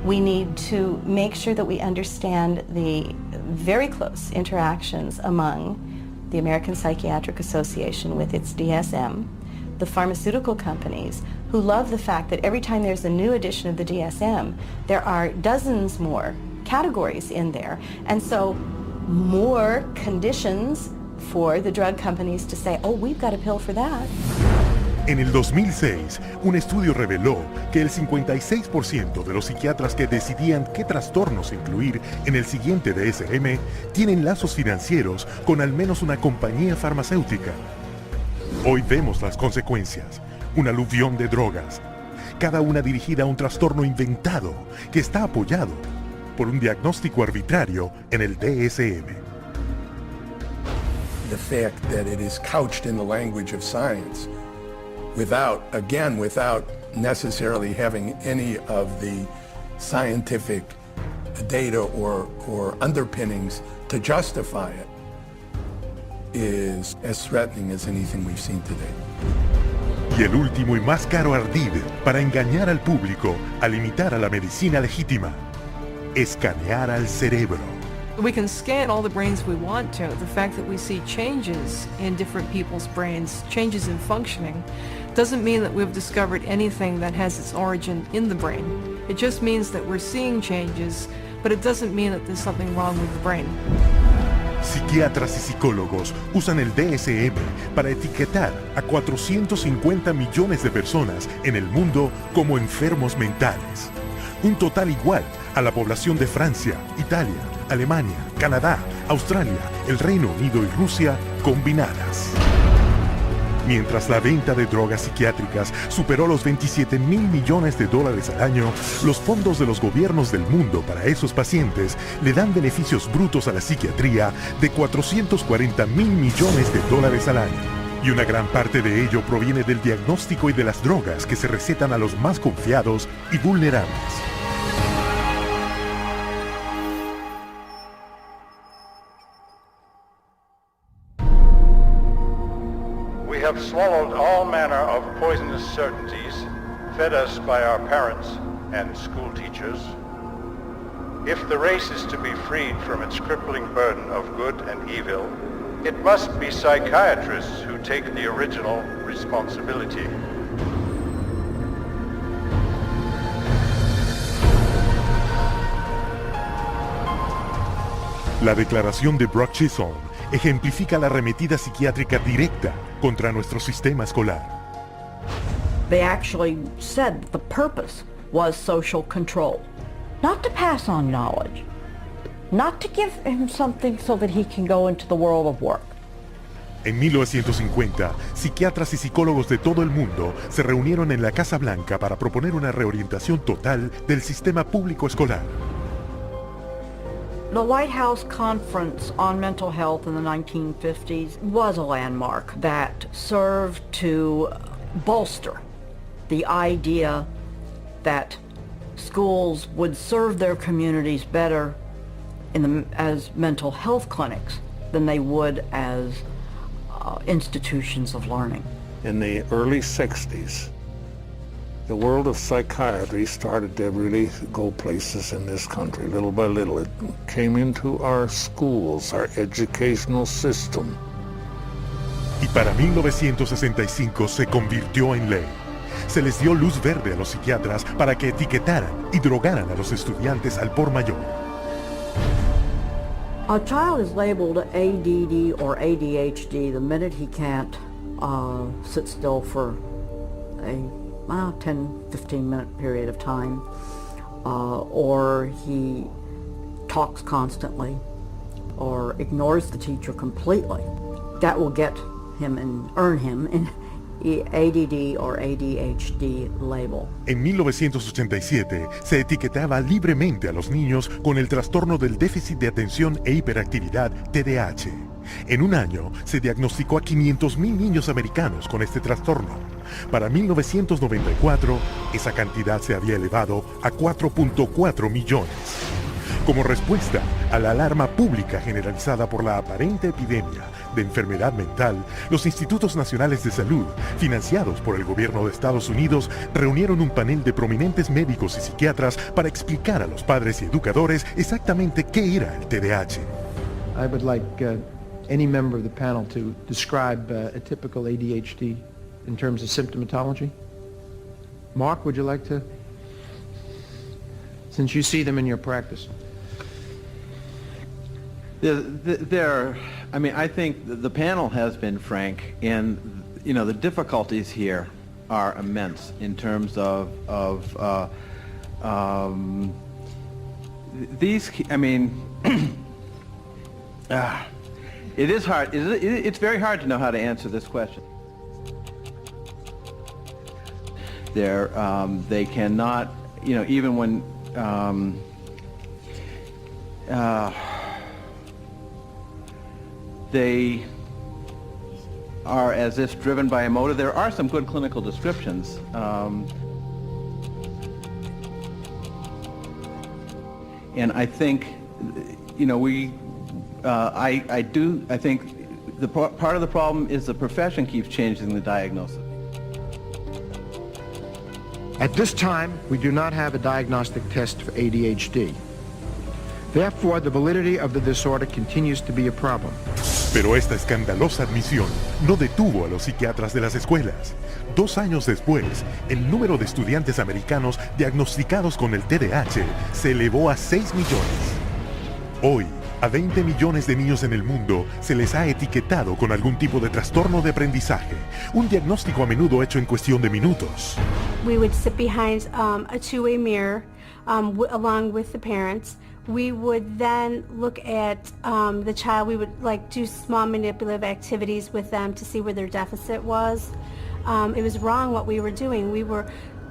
Speaker 1: We need to make sure that we understand the very close interactions among the American Psychiatric Association with its DSM, the pharmaceutical companies, who love the fact that every time there's a new edition of the DSM, there are dozens more categories in there, and so more conditions for the drug companies to say, oh, we've got a pill for that.
Speaker 8: En el 2006, un estudio reveló que el 56% de los psiquiatras que decidían qué trastornos incluir en el siguiente DSM tienen lazos financieros con al menos una compañía farmacéutica. Hoy vemos las consecuencias, un aluvión de drogas, cada una dirigida a un trastorno inventado que está apoyado por un diagnóstico arbitrario en el DSM.
Speaker 2: The fact that it is couched in the language of science without necessarily having any of the scientific data or underpinnings to justify it is as threatening as anything we've seen today.
Speaker 8: Y el último y más caro ardid para engañar al público al imitar a la medicina legítima: escanear al cerebro.
Speaker 3: We can scan all the brains we want to. The fact that we see changes in different people's brains, changes in functioning, doesn't mean that we've discovered anything that has its origin in the brain. It just means that we're seeing changes, but it doesn't mean that there's something wrong with the brain.
Speaker 8: Psiquiatras y psicólogos usan el DSM para etiquetar a 450 millones de personas en el mundo como enfermos mentales. Un total igual a la población de Francia, Italia, Alemania, Canadá, Australia, el Reino Unido y Rusia combinadas. Mientras la venta de drogas psiquiátricas superó los 27 mil millones de dólares al año, los fondos de los gobiernos del mundo para esos pacientes le dan beneficios brutos a la psiquiatría de 440 mil millones de dólares al año. Y una gran parte de ello proviene del diagnóstico y de las drogas que se recetan a los más confiados y vulnerables.
Speaker 6: We have swallowed all manner of poisonous certainties fed us by our parents and school teachers. If the race is to be freed from its crippling burden of good and evil, it must be psychiatrists who take the original responsibility.
Speaker 8: La declaración de Brock Chisholm ejemplifica la arremetida psiquiátrica directa contra nuestro sistema escolar.
Speaker 7: They actually said the purpose was social control, not to pass on knowledge, not to give him something so that he can go into the world of work.
Speaker 8: En 1950, psiquiatras y psicólogos de todo el mundo se reunieron en la Casa Blanca para proponer una reorientación total del sistema público escolar.
Speaker 7: The White House Conference on Mental Health in the 1950s was a landmark that served to bolster the idea that schools would serve their communities better as mental health clinics than they would as institutions of learning.
Speaker 9: In the early 60s, the world of psychiatry started to really go places in this country. Little by little, it came into our schools, our educational system.
Speaker 8: Y para 1965 se convirtió en ley. Se les dio luz verde a los psiquiatras para que etiquetaran y drogaran a los estudiantes al por mayor.
Speaker 7: A child is labeled ADD or ADHD the minute he can't sit still for a 10-15 minute period of time, or he talks constantly, or ignores the teacher completely. That will get him and earn him an ADD or ADHD label.
Speaker 8: En 1987 se etiquetaba libremente a los niños con el trastorno del déficit de atención e hiperactividad TDAH. En un año se diagnosticó a 500,000 niños americanos con este trastorno. Para 1994, esa cantidad se había elevado a 4.4 millones. Como respuesta a la alarma pública generalizada por la aparente epidemia de enfermedad mental, los Institutos Nacionales de Salud, financiados por el gobierno de Estados Unidos, reunieron un panel de prominentes médicos y psiquiatras para explicar a los padres y educadores exactamente qué era el TDAH.
Speaker 4: I would like any member of the panel to describe a typical ADHD in terms of symptomatology. Mark, would you like to? Since you see them in your practice.
Speaker 5: I think the panel has been frank, and the difficulties here are immense in terms of these. It is hard. It's very hard to know how to answer this question. They cannot, even when they are as if driven by a motive. There are some good clinical descriptions. And I think, I think the part of the problem is the profession keeps changing the diagnosis.
Speaker 4: At this time, we do not have a diagnostic test for ADHD. Therefore, the validity of the disorder continues to be a problem.
Speaker 8: Pero esta escandalosa admisión no detuvo a los psiquiatras de las escuelas. 2 años después, el número de estudiantes americanos diagnosticados con el TDAH se elevó a 6 millones. Hoy, a 20 millones de niños en el mundo se les ha etiquetado con algún tipo de trastorno de aprendizaje, un diagnóstico a menudo hecho en cuestión de minutos.
Speaker 10: We would sit behind a two-way mirror along with the parents. We would then look at the child. We would do small manipulative activities with them to see where their deficit was. It was wrong what we were doing. We were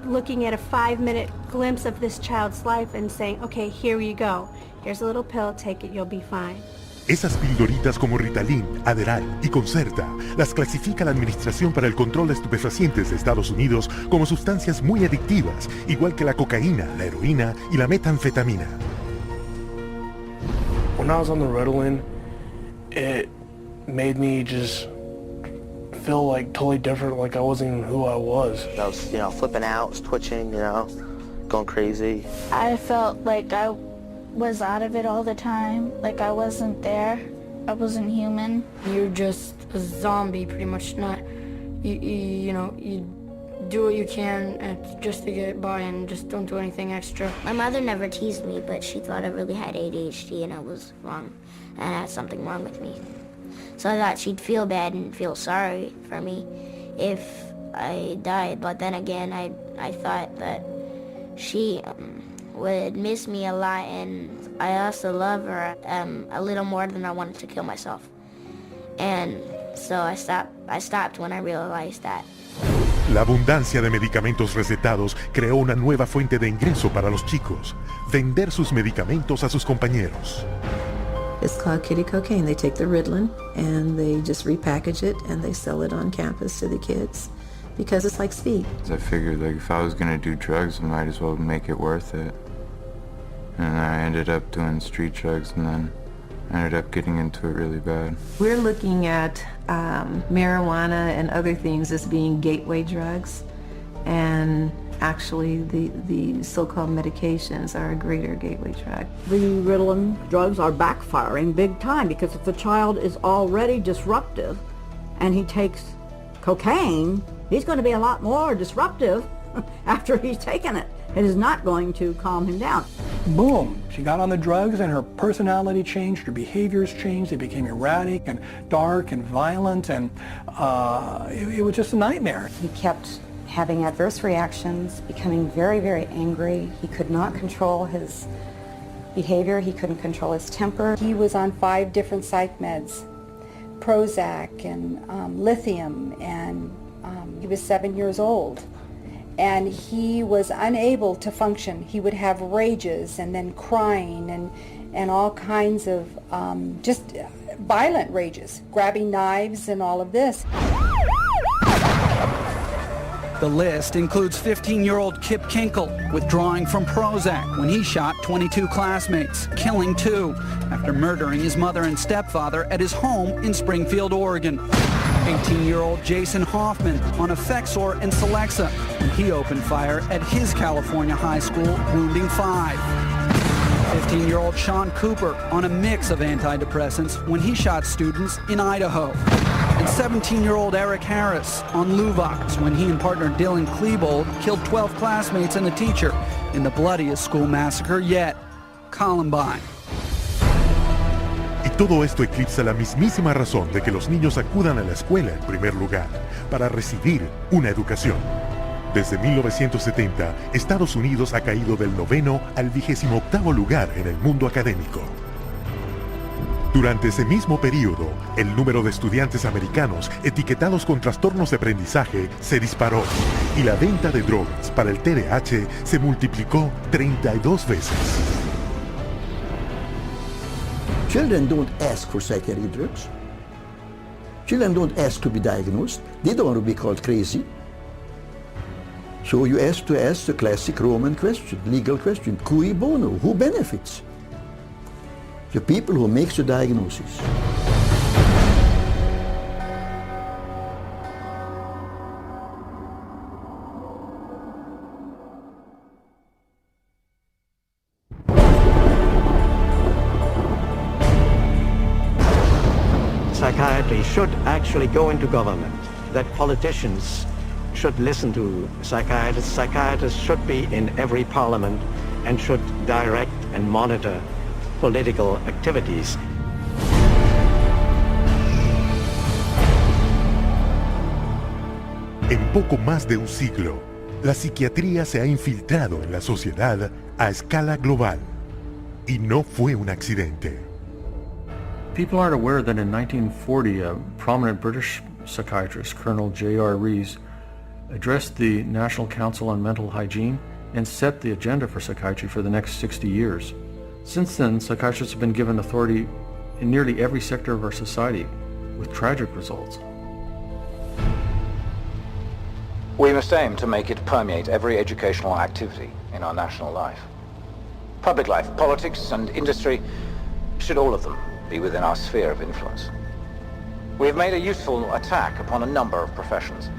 Speaker 10: looking at a 5-minute glimpse of this child's life and saying, okay, here you go. Here's a little pill, take it, you'll be fine.
Speaker 8: Esas pildoritas como Ritalin, Adderall y Concerta las clasifica la Administración para el Control de Estupefacientes de Estados Unidos como sustancias muy adictivas, igual que la cocaína, la heroína y la metanfetamina.
Speaker 11: When I was on the Ritalin, it made me just feel totally different, like I wasn't even who I was.
Speaker 12: I was, flipping out, was twitching, going crazy.
Speaker 13: I felt like I was out of it all the time, like I wasn't there, I wasn't human.
Speaker 14: You're just a zombie, pretty much. You do what you can just to get by and just don't do anything extra.
Speaker 27: My mother never teased me, but she thought I really had ADHD and I was wrong, and I had something wrong with me. So I thought she'd feel bad and feel sorry for me if I died, but then again, I thought that she would miss me a lot, and I also love her a little more than I wanted to kill myself. And so I stopped when I realized that.
Speaker 8: La abundancia de medicamentos recetados creó una nueva fuente de ingreso para los chicos: vender sus medicamentos a sus compañeros.
Speaker 15: It's called kitty cocaine. They take the Ritalin and they just repackage it and they sell it on campus to the kids because it's like speed.
Speaker 18: I figured if I was gonna do drugs, I might as well make it worth it. And I ended up doing street drugs, and then I ended up getting into it really bad.
Speaker 15: We're looking at marijuana and other things as being gateway drugs, and actually the so-called medications are a greater gateway drug.
Speaker 7: The Ritalin drugs are backfiring big time because if the child is already disruptive and he takes cocaine, he's going to be a lot more disruptive after he's taken it. It is not going to calm him down.
Speaker 19: Boom, she got on the drugs and her personality changed, her behaviors changed, they became erratic and dark and violent, and it was just a nightmare.
Speaker 20: He kept having adverse reactions, becoming very, very angry. He could not control his behavior, he couldn't control his temper.
Speaker 21: He was on 5 different psych meds, Prozac and lithium, and he was 7 years old. And he was unable to function. He would have rages and then crying and all kinds of just violent rages, grabbing knives and all of this.
Speaker 16: The list includes 15-year-old Kip Kinkle withdrawing from Prozac when he shot 22 classmates, killing 2 after murdering his mother and stepfather at his home in Springfield, Oregon. 18-year-old Jason Hoffman on Effexor and Celexa when he opened fire at his California high school, wounding 5. 15-year-old Sean Cooper on a mix of antidepressants when he shot students in Idaho. And 17-year-old Eric Harris on Luvox when he and partner Dylan Klebold killed 12 classmates and a teacher in the bloodiest school massacre yet, Columbine.
Speaker 8: Y todo esto eclipsa la mismísima razón de que los niños acudan a la escuela en primer lugar, para recibir una educación. Desde 1970, Estados Unidos ha caído del 9º al 28º lugar en el mundo académico. Durante ese mismo periodo, el número de estudiantes americanos etiquetados con trastornos de aprendizaje se disparó y la venta de drogas para el TDAH se multiplicó 32 veces.
Speaker 17: Children don't ask for psychiatric drugs. Children don't ask to be diagnosed. They don't want to be called crazy. So you ask the classic Roman question, legal question, cui bono, who benefits? The people who make the diagnosis.
Speaker 22: Psychiatry should actually go into government, that politicians should listen to psychiatrists. Psychiatrists should be in every parliament and should direct and monitor political activities.
Speaker 8: En poco más de un siglo, la psiquiatría se ha infiltrado en la sociedad a escala global. Y no fue un accidente.
Speaker 23: People aren't aware that in 1940, a prominent British psychiatrist, Colonel J.R. Rees, addressed the National Council on Mental Hygiene and set the agenda for psychiatry for the next 60 years. Since then, psychiatrists have been given authority in nearly every sector of our society, with tragic results.
Speaker 24: We must aim to make it permeate every educational activity in our national life. Public life, politics and industry, should all of them be within our sphere of influence. We have made a useful attack upon a number of professions.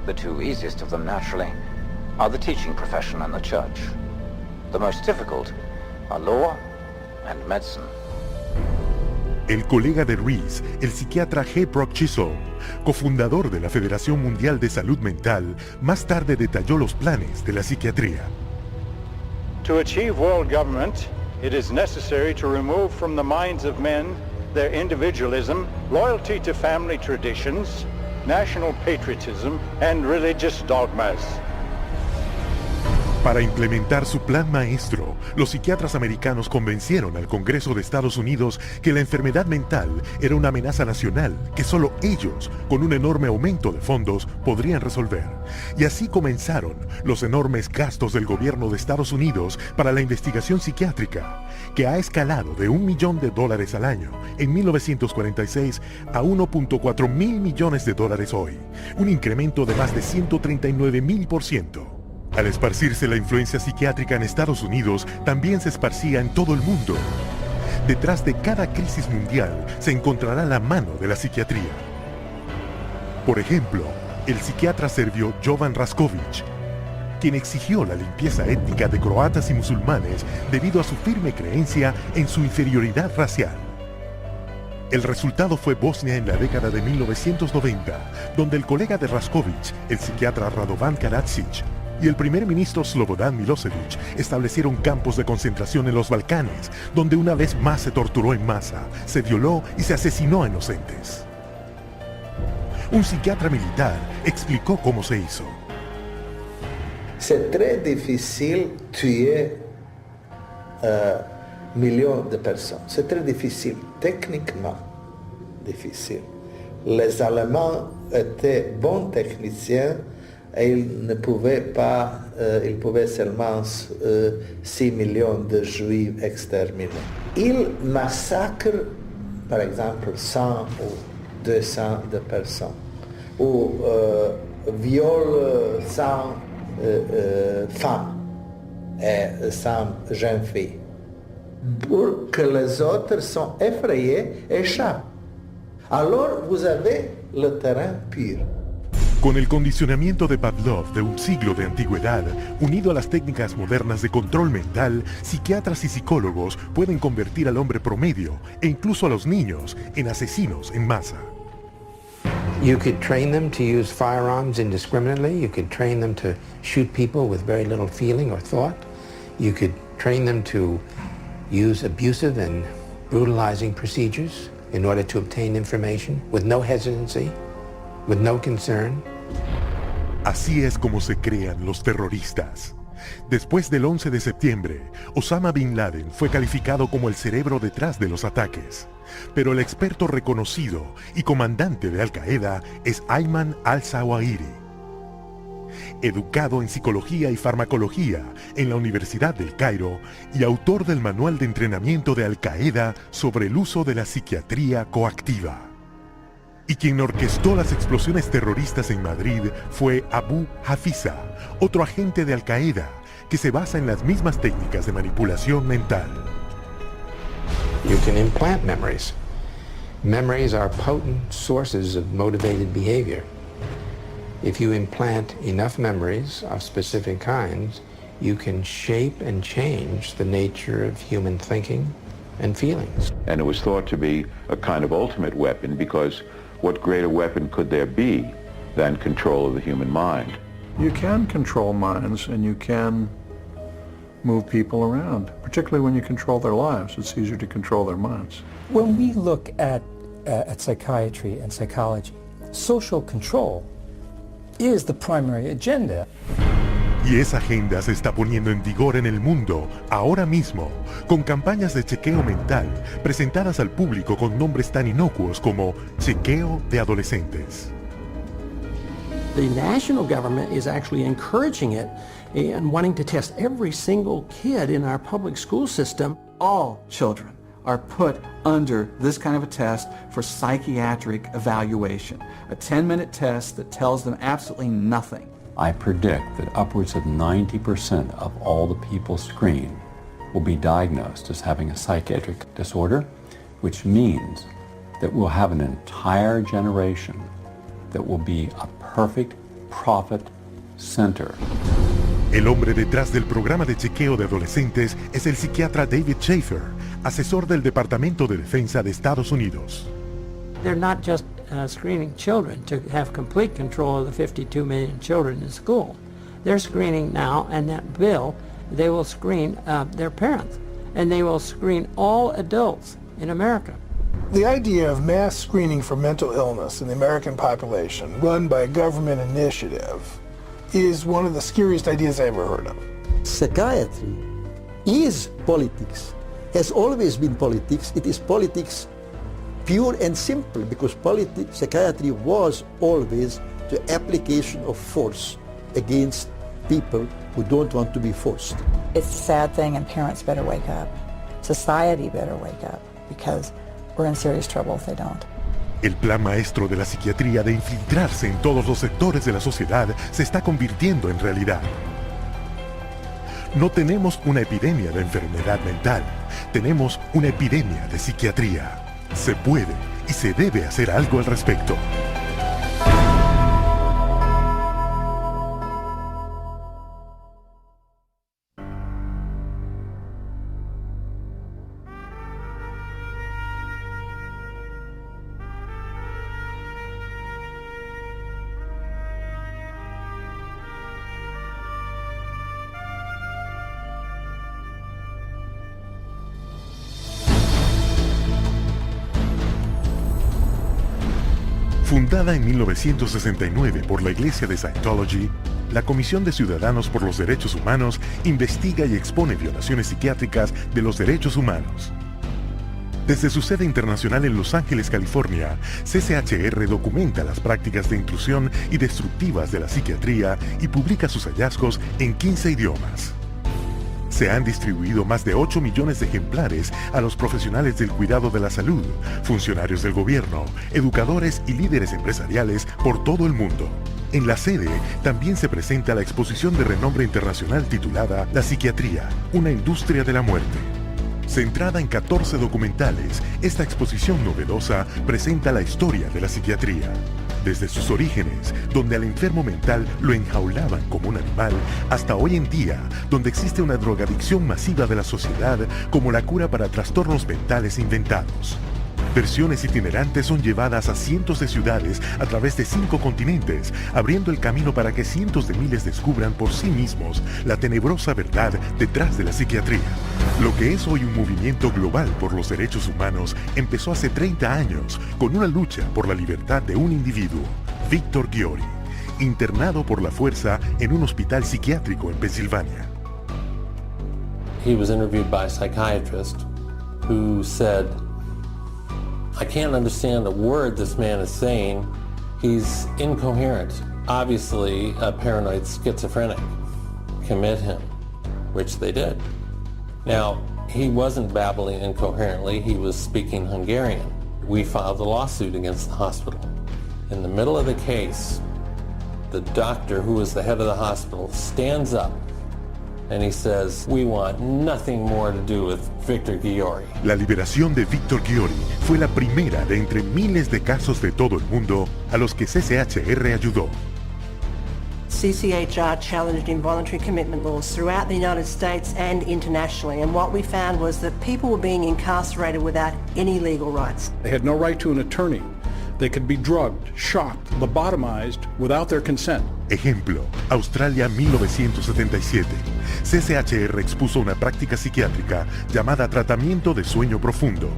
Speaker 24: The 2 easiest of them, naturally, are the teaching profession and the church. The most difficult are law and medicine.
Speaker 8: El colega de Rees, el psiquiatra G. Brock Chisholm, cofundador de la Federación Mundial de Salud Mental, más tarde detalló los planes de la psiquiatría.
Speaker 6: To achieve world government, it is necessary to remove from the minds of men their individualism, loyalty to family traditions, national patriotism, and religious dogmas.
Speaker 8: Para implementar su plan maestro, los psiquiatras americanos convencieron al Congreso de Estados Unidos que la enfermedad mental era una amenaza nacional que solo ellos, con un enorme aumento de fondos, podrían resolver. Y así comenzaron los enormes gastos del gobierno de Estados Unidos para la investigación psiquiátrica, que ha escalado de $1 millón al año en 1946 a $1.4 mil millones hoy, un incremento de más de 139,000%. Al esparcirse la influencia psiquiátrica en Estados Unidos, también se esparcía en todo el mundo. Detrás de cada crisis mundial se encontrará la mano de la psiquiatría. Por ejemplo, el psiquiatra serbio Jovan Raskovic, quien exigió la limpieza étnica de croatas y musulmanes debido a su firme creencia en su inferioridad racial. El resultado fue Bosnia en la década de 1990, donde el colega de Raskovic, el psiquiatra Radovan Karadzic, y el primer ministro Slobodan Milosevic establecieron campos de concentración en los Balcanes, donde una vez más se torturó en masa, se violó y se asesinó a inocentes. Un psiquiatra militar explicó cómo se hizo.
Speaker 25: C'est très difficile tuer millions de personnes. C'est très difficile, techniquement difficile. Les Allemands étaient bons techniciens et ils ne pouvaient pas, ils pouvaient seulement 6 millions de Juifs exterminés. Ils massacrent, par exemple, 100 ou 200 de personnes, ou viole sans femme et sans jeune fille. Pour que les autres sont effrayés, échappent. Alors vous avez le terrain pur.
Speaker 8: Con el condicionamiento de Pavlov de un siglo de antigüedad, unido a las técnicas modernas de control mental, psiquiatras y psicólogos pueden convertir al hombre promedio, e incluso a los niños, en asesinos en masa.
Speaker 1: You could train them to use firearms indiscriminately. You could train them to shoot people with very little feeling or thought. You could train them to use abusive and brutalizing procedures in order to obtain information with no hesitancy, with no concern.
Speaker 8: Así es como se crean los terroristas. Después del 11 de septiembre, Osama Bin Laden fue calificado como el cerebro detrás de los ataques. Pero el experto reconocido y comandante de Al-Qaeda es Ayman al-Zawahiri. Educado en psicología y farmacología en la Universidad del Cairo y autor del manual de entrenamiento de Al-Qaeda sobre el uso de la psiquiatría coactiva. Y quien orquestó las explosiones terroristas en Madrid fue Abu Hafiza, otro agente de Al-Qaeda, que se basa en las mismas técnicas de manipulación mental.
Speaker 1: You can implant memories. Memories are potent sources of motivated behavior. If you implant enough memories of specific kinds, you can shape and change the nature of human thinking and feelings.
Speaker 2: And it was thought to be a kind of ultimate weapon because what greater weapon could there be than control of the human mind?
Speaker 23: You can control minds and you can move people around, particularly when you control their lives. It's easier to control their minds.
Speaker 3: When we look at psychiatry and psychology, social control is the primary agenda.
Speaker 8: Y esa agenda se está poniendo en vigor en el mundo, ahora mismo, con campañas de chequeo mental presentadas al público con nombres tan inocuos como chequeo de adolescentes.
Speaker 3: The national government is actually encouraging it and wanting to test every single kid in our public school system.
Speaker 4: All children are put under this kind of a test for psychiatric evaluation, a 10-minute test that tells them absolutely nothing.
Speaker 5: I predict that upwards of 90% of all the people screened will be diagnosed as having a psychiatric disorder, which means that we'll have an entire generation that will be a perfect profit center.
Speaker 8: El hombre detrás del programa de chequeo de adolescentes es el psiquiatra David Schaefer, asesor del Departamento de Defensa de Estados Unidos.
Speaker 9: They're not just screening children to have complete control of the 52 million children in school. They're screening now, and that bill, they will screen their parents, and they will screen all adults in America.
Speaker 26: The idea of mass screening for mental illness in the American population, run by a government initiative, is one of the scariest ideas I ever heard of.
Speaker 17: Psychiatry is politics, has always been politics. It is politics pure and simple, because psychiatry was always the application of force against people who don't want to be forced.
Speaker 20: It's a sad thing, and parents better wake up. Society better wake up, because we're in serious trouble if they don't.
Speaker 8: El plan maestro de la psiquiatría de infiltrarse en todos los sectores de la sociedad se está convirtiendo en realidad. No tenemos una epidemia de enfermedad mental, tenemos una epidemia de psiquiatría. Se puede y se debe hacer algo al respecto. Fundada en 1969 por la Iglesia de Scientology, la Comisión de Ciudadanos por los Derechos Humanos investiga y expone violaciones psiquiátricas de los derechos humanos. Desde su sede internacional en Los Ángeles, California, CCHR documenta las prácticas de intrusión y destructivas de la psiquiatría y publica sus hallazgos en 15 idiomas. Se han distribuido más de 8 millones de ejemplares a los profesionales del cuidado de la salud, funcionarios del gobierno, educadores y líderes empresariales por todo el mundo. En la sede también se presenta la exposición de renombre internacional titulada La Psiquiatría, una industria de la muerte. Centrada en 14 documentales, esta exposición novedosa presenta la historia de la psiquiatría. Desde sus orígenes, donde al enfermo mental lo enjaulaban como un animal, hasta hoy en día, donde existe una drogadicción masiva de la sociedad como la cura para trastornos mentales inventados. Versiones itinerantes son llevadas a cientos de ciudades a través de 5 continentes, abriendo el camino para que cientos de miles descubran por sí mismos la tenebrosa verdad detrás de la psiquiatría. Lo que es hoy un movimiento global por los derechos humanos empezó hace 30 años con una lucha por la libertad de un individuo, Víctor Ghiori, internado por la fuerza en un hospital psiquiátrico en Pensilvania.
Speaker 10: He was interviewed by a psychiatrist who said, I can't understand a word this man is saying. He's incoherent. Obviously, a paranoid schizophrenic. Commit him, which they did. Now, he wasn't babbling incoherently. He was speaking Hungarian. We filed a lawsuit against the hospital. In the middle of the case, the doctor, who was the head of the hospital, stands up and he says, we want nothing more to do with Victor Ghiori.
Speaker 8: La liberación de Víctor Ghiori fue la primera de entre miles de casos de todo el mundo a los que CCHR ayudó.
Speaker 11: CCHR challenged involuntary commitment laws throughout the United States and internationally, and what we found was that people were being incarcerated without any legal rights.
Speaker 19: They had no right to an attorney. They could be drugged, shocked, lobotomized without their consent.
Speaker 8: Ejemplo, Australia 1977. CCHR expuso una práctica psiquiátrica llamada tratamiento de sueño profundo.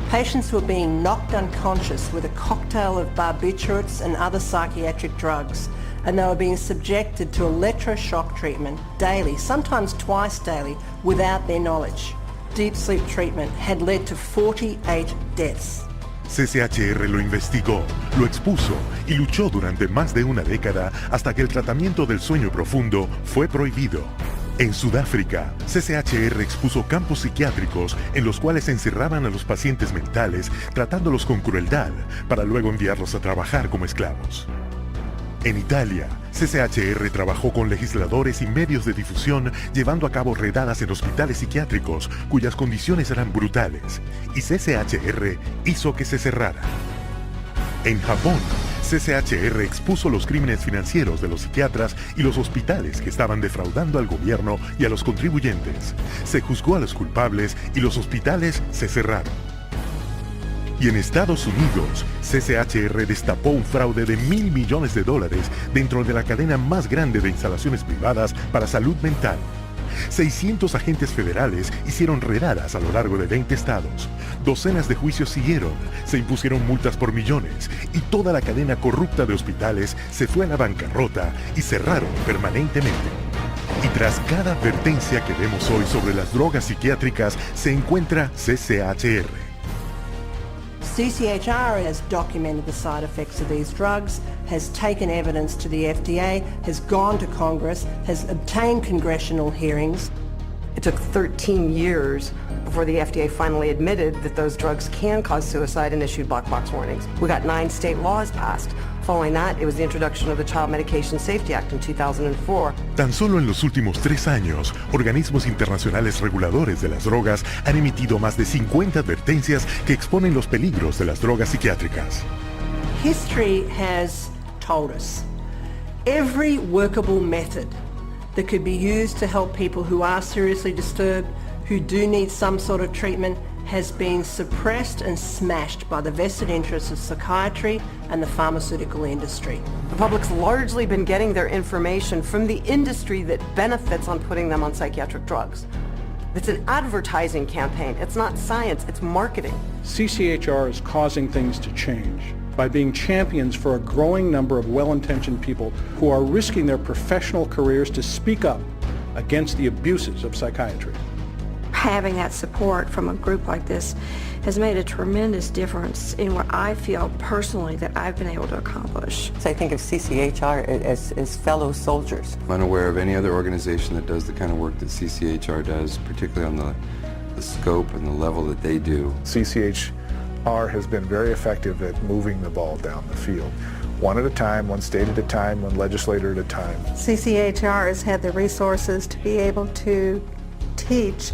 Speaker 11: Patients were being knocked unconscious with a cocktail of barbiturates and other psychiatric drugs, and they were being subjected to electroshock treatment daily, sometimes twice daily, without their knowledge. Deep sleep treatment had led to 48 deaths.
Speaker 8: CCHR lo investigó, lo expuso y luchó durante más de una década hasta que el tratamiento del sueño profundo fue prohibido. En Sudáfrica, CCHR expuso campos psiquiátricos en los cuales encerraban a los pacientes mentales tratándolos con crueldad para luego enviarlos a trabajar como esclavos. En Italia, CCHR trabajó con legisladores y medios de difusión llevando a cabo redadas en hospitales psiquiátricos cuyas condiciones eran brutales, y CCHR hizo que se cerrara. En Japón, CCHR expuso los crímenes financieros de los psiquiatras y los hospitales que estaban defraudando al gobierno y a los contribuyentes. Se juzgó a los culpables y los hospitales se cerraron. Y en Estados Unidos, CCHR destapó un fraude de $1.000 millones dentro de la cadena más grande de instalaciones privadas para salud mental. 600 agentes federales hicieron redadas a lo largo de 20 estados. Docenas de juicios siguieron, se impusieron multas por millones y toda la cadena corrupta de hospitales se fue a la bancarrota y cerraron permanentemente. Y tras cada advertencia que vemos hoy sobre las drogas psiquiátricas se encuentra CCHR.
Speaker 11: CCHR has documented the side effects of these drugs, has taken evidence to the FDA, has gone to Congress, has obtained congressional hearings.
Speaker 12: It took 13 years before the FDA finally admitted that those drugs can cause suicide and issued black box warnings. We got 9 state laws passed. Following that, it was the introduction of the Child Medication Safety Act in 2004.
Speaker 8: Tan solo en los últimos 3 años, organismos internacionales reguladores de las drogas han emitido más de 50 advertencias que exponen los peligros de las drogas psiquiátricas.
Speaker 11: History has told us every workable method that could be used to help people who are seriously disturbed, who do need some sort of treatment, has been suppressed and smashed by the vested interests of psychiatry and the pharmaceutical industry.
Speaker 12: The public's largely been getting their information from the industry that benefits on putting them on psychiatric drugs. It's an advertising campaign. It's not science, it's marketing.
Speaker 19: CCHR is causing things to change by being champions for a growing number of well-intentioned people who are risking their professional careers to speak up against the abuses of psychiatry.
Speaker 13: Having that support from a group like this has made a tremendous difference in what I feel personally that I've been able to accomplish.
Speaker 12: So I think of CCHR as fellow soldiers.
Speaker 14: I'm unaware of any other organization that does the kind of work that CCHR does, particularly on the scope and the level that they do.
Speaker 18: CCHR has been very effective at moving the ball down the field.
Speaker 19: one at a time, one state at a time, one legislator at a time.
Speaker 7: CCHR has had the resources to be able to teach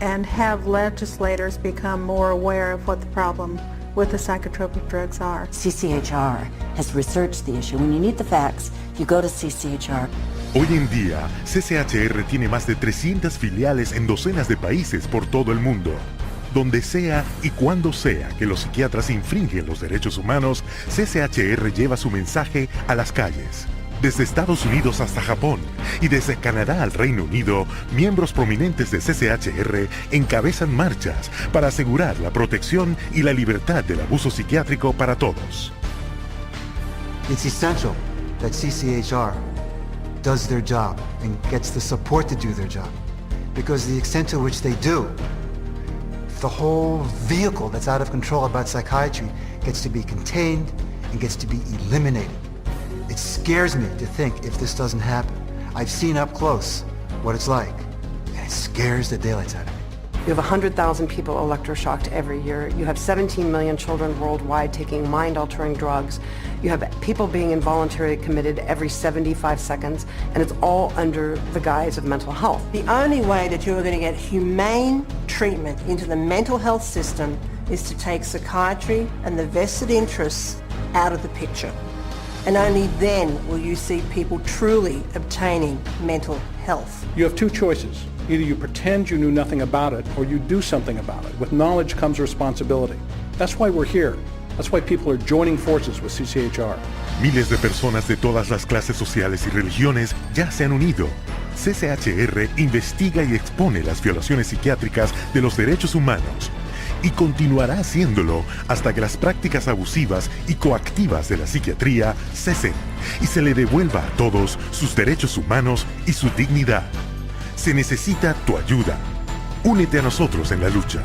Speaker 7: and have legislators become more aware of what the problem with the psychotropic drugs are.
Speaker 15: CCHR has researched the issue. When you need the facts, you go to CCHR.
Speaker 8: Hoy en día, CCHR tiene más de 300 filiales en docenas de países por todo el mundo. Donde sea y cuando sea que los psiquiatras infringen los derechos humanos, CCHR lleva su mensaje a las calles. Desde Estados Unidos hasta Japón y desde Canadá al Reino Unido, miembros prominentes de CCHR encabezan marchas para asegurar la protección y la libertad del abuso psiquiátrico para todos.
Speaker 16: It's essential that CCHR does their job and gets the support to do their job, because the extent to which they do, the whole vehicle that's out of control about psychiatry gets to be contained and gets to be eliminated. It scares me to think if this doesn't happen. I've seen up close what it's like, and it scares the daylights out of me.
Speaker 12: You have 100,000 people electroshocked every year. You have 17 million children worldwide taking mind-altering drugs. You have people being involuntarily committed every 75 seconds, and it's all under the guise of mental health.
Speaker 11: The only way that you are going to get humane treatment into the mental health system is to take psychiatry and the vested interests out of the picture. And only then will you see people truly obtaining mental health.
Speaker 19: You have two choices. Either you pretend you knew nothing about it, or you do something about it. With knowledge comes responsibility. That's why we're here. That's why people are joining forces with CCHR.
Speaker 8: Miles de personas de todas las clases sociales y religiones ya se han unido. CCHR investiga y expone las violaciones psiquiátricas de los derechos humanos y continuará haciéndolo hasta que las prácticas abusivas y coactivas de la psiquiatría cesen y se le devuelva a todos sus derechos humanos y su dignidad. Se necesita tu ayuda. Únete a nosotros en la lucha.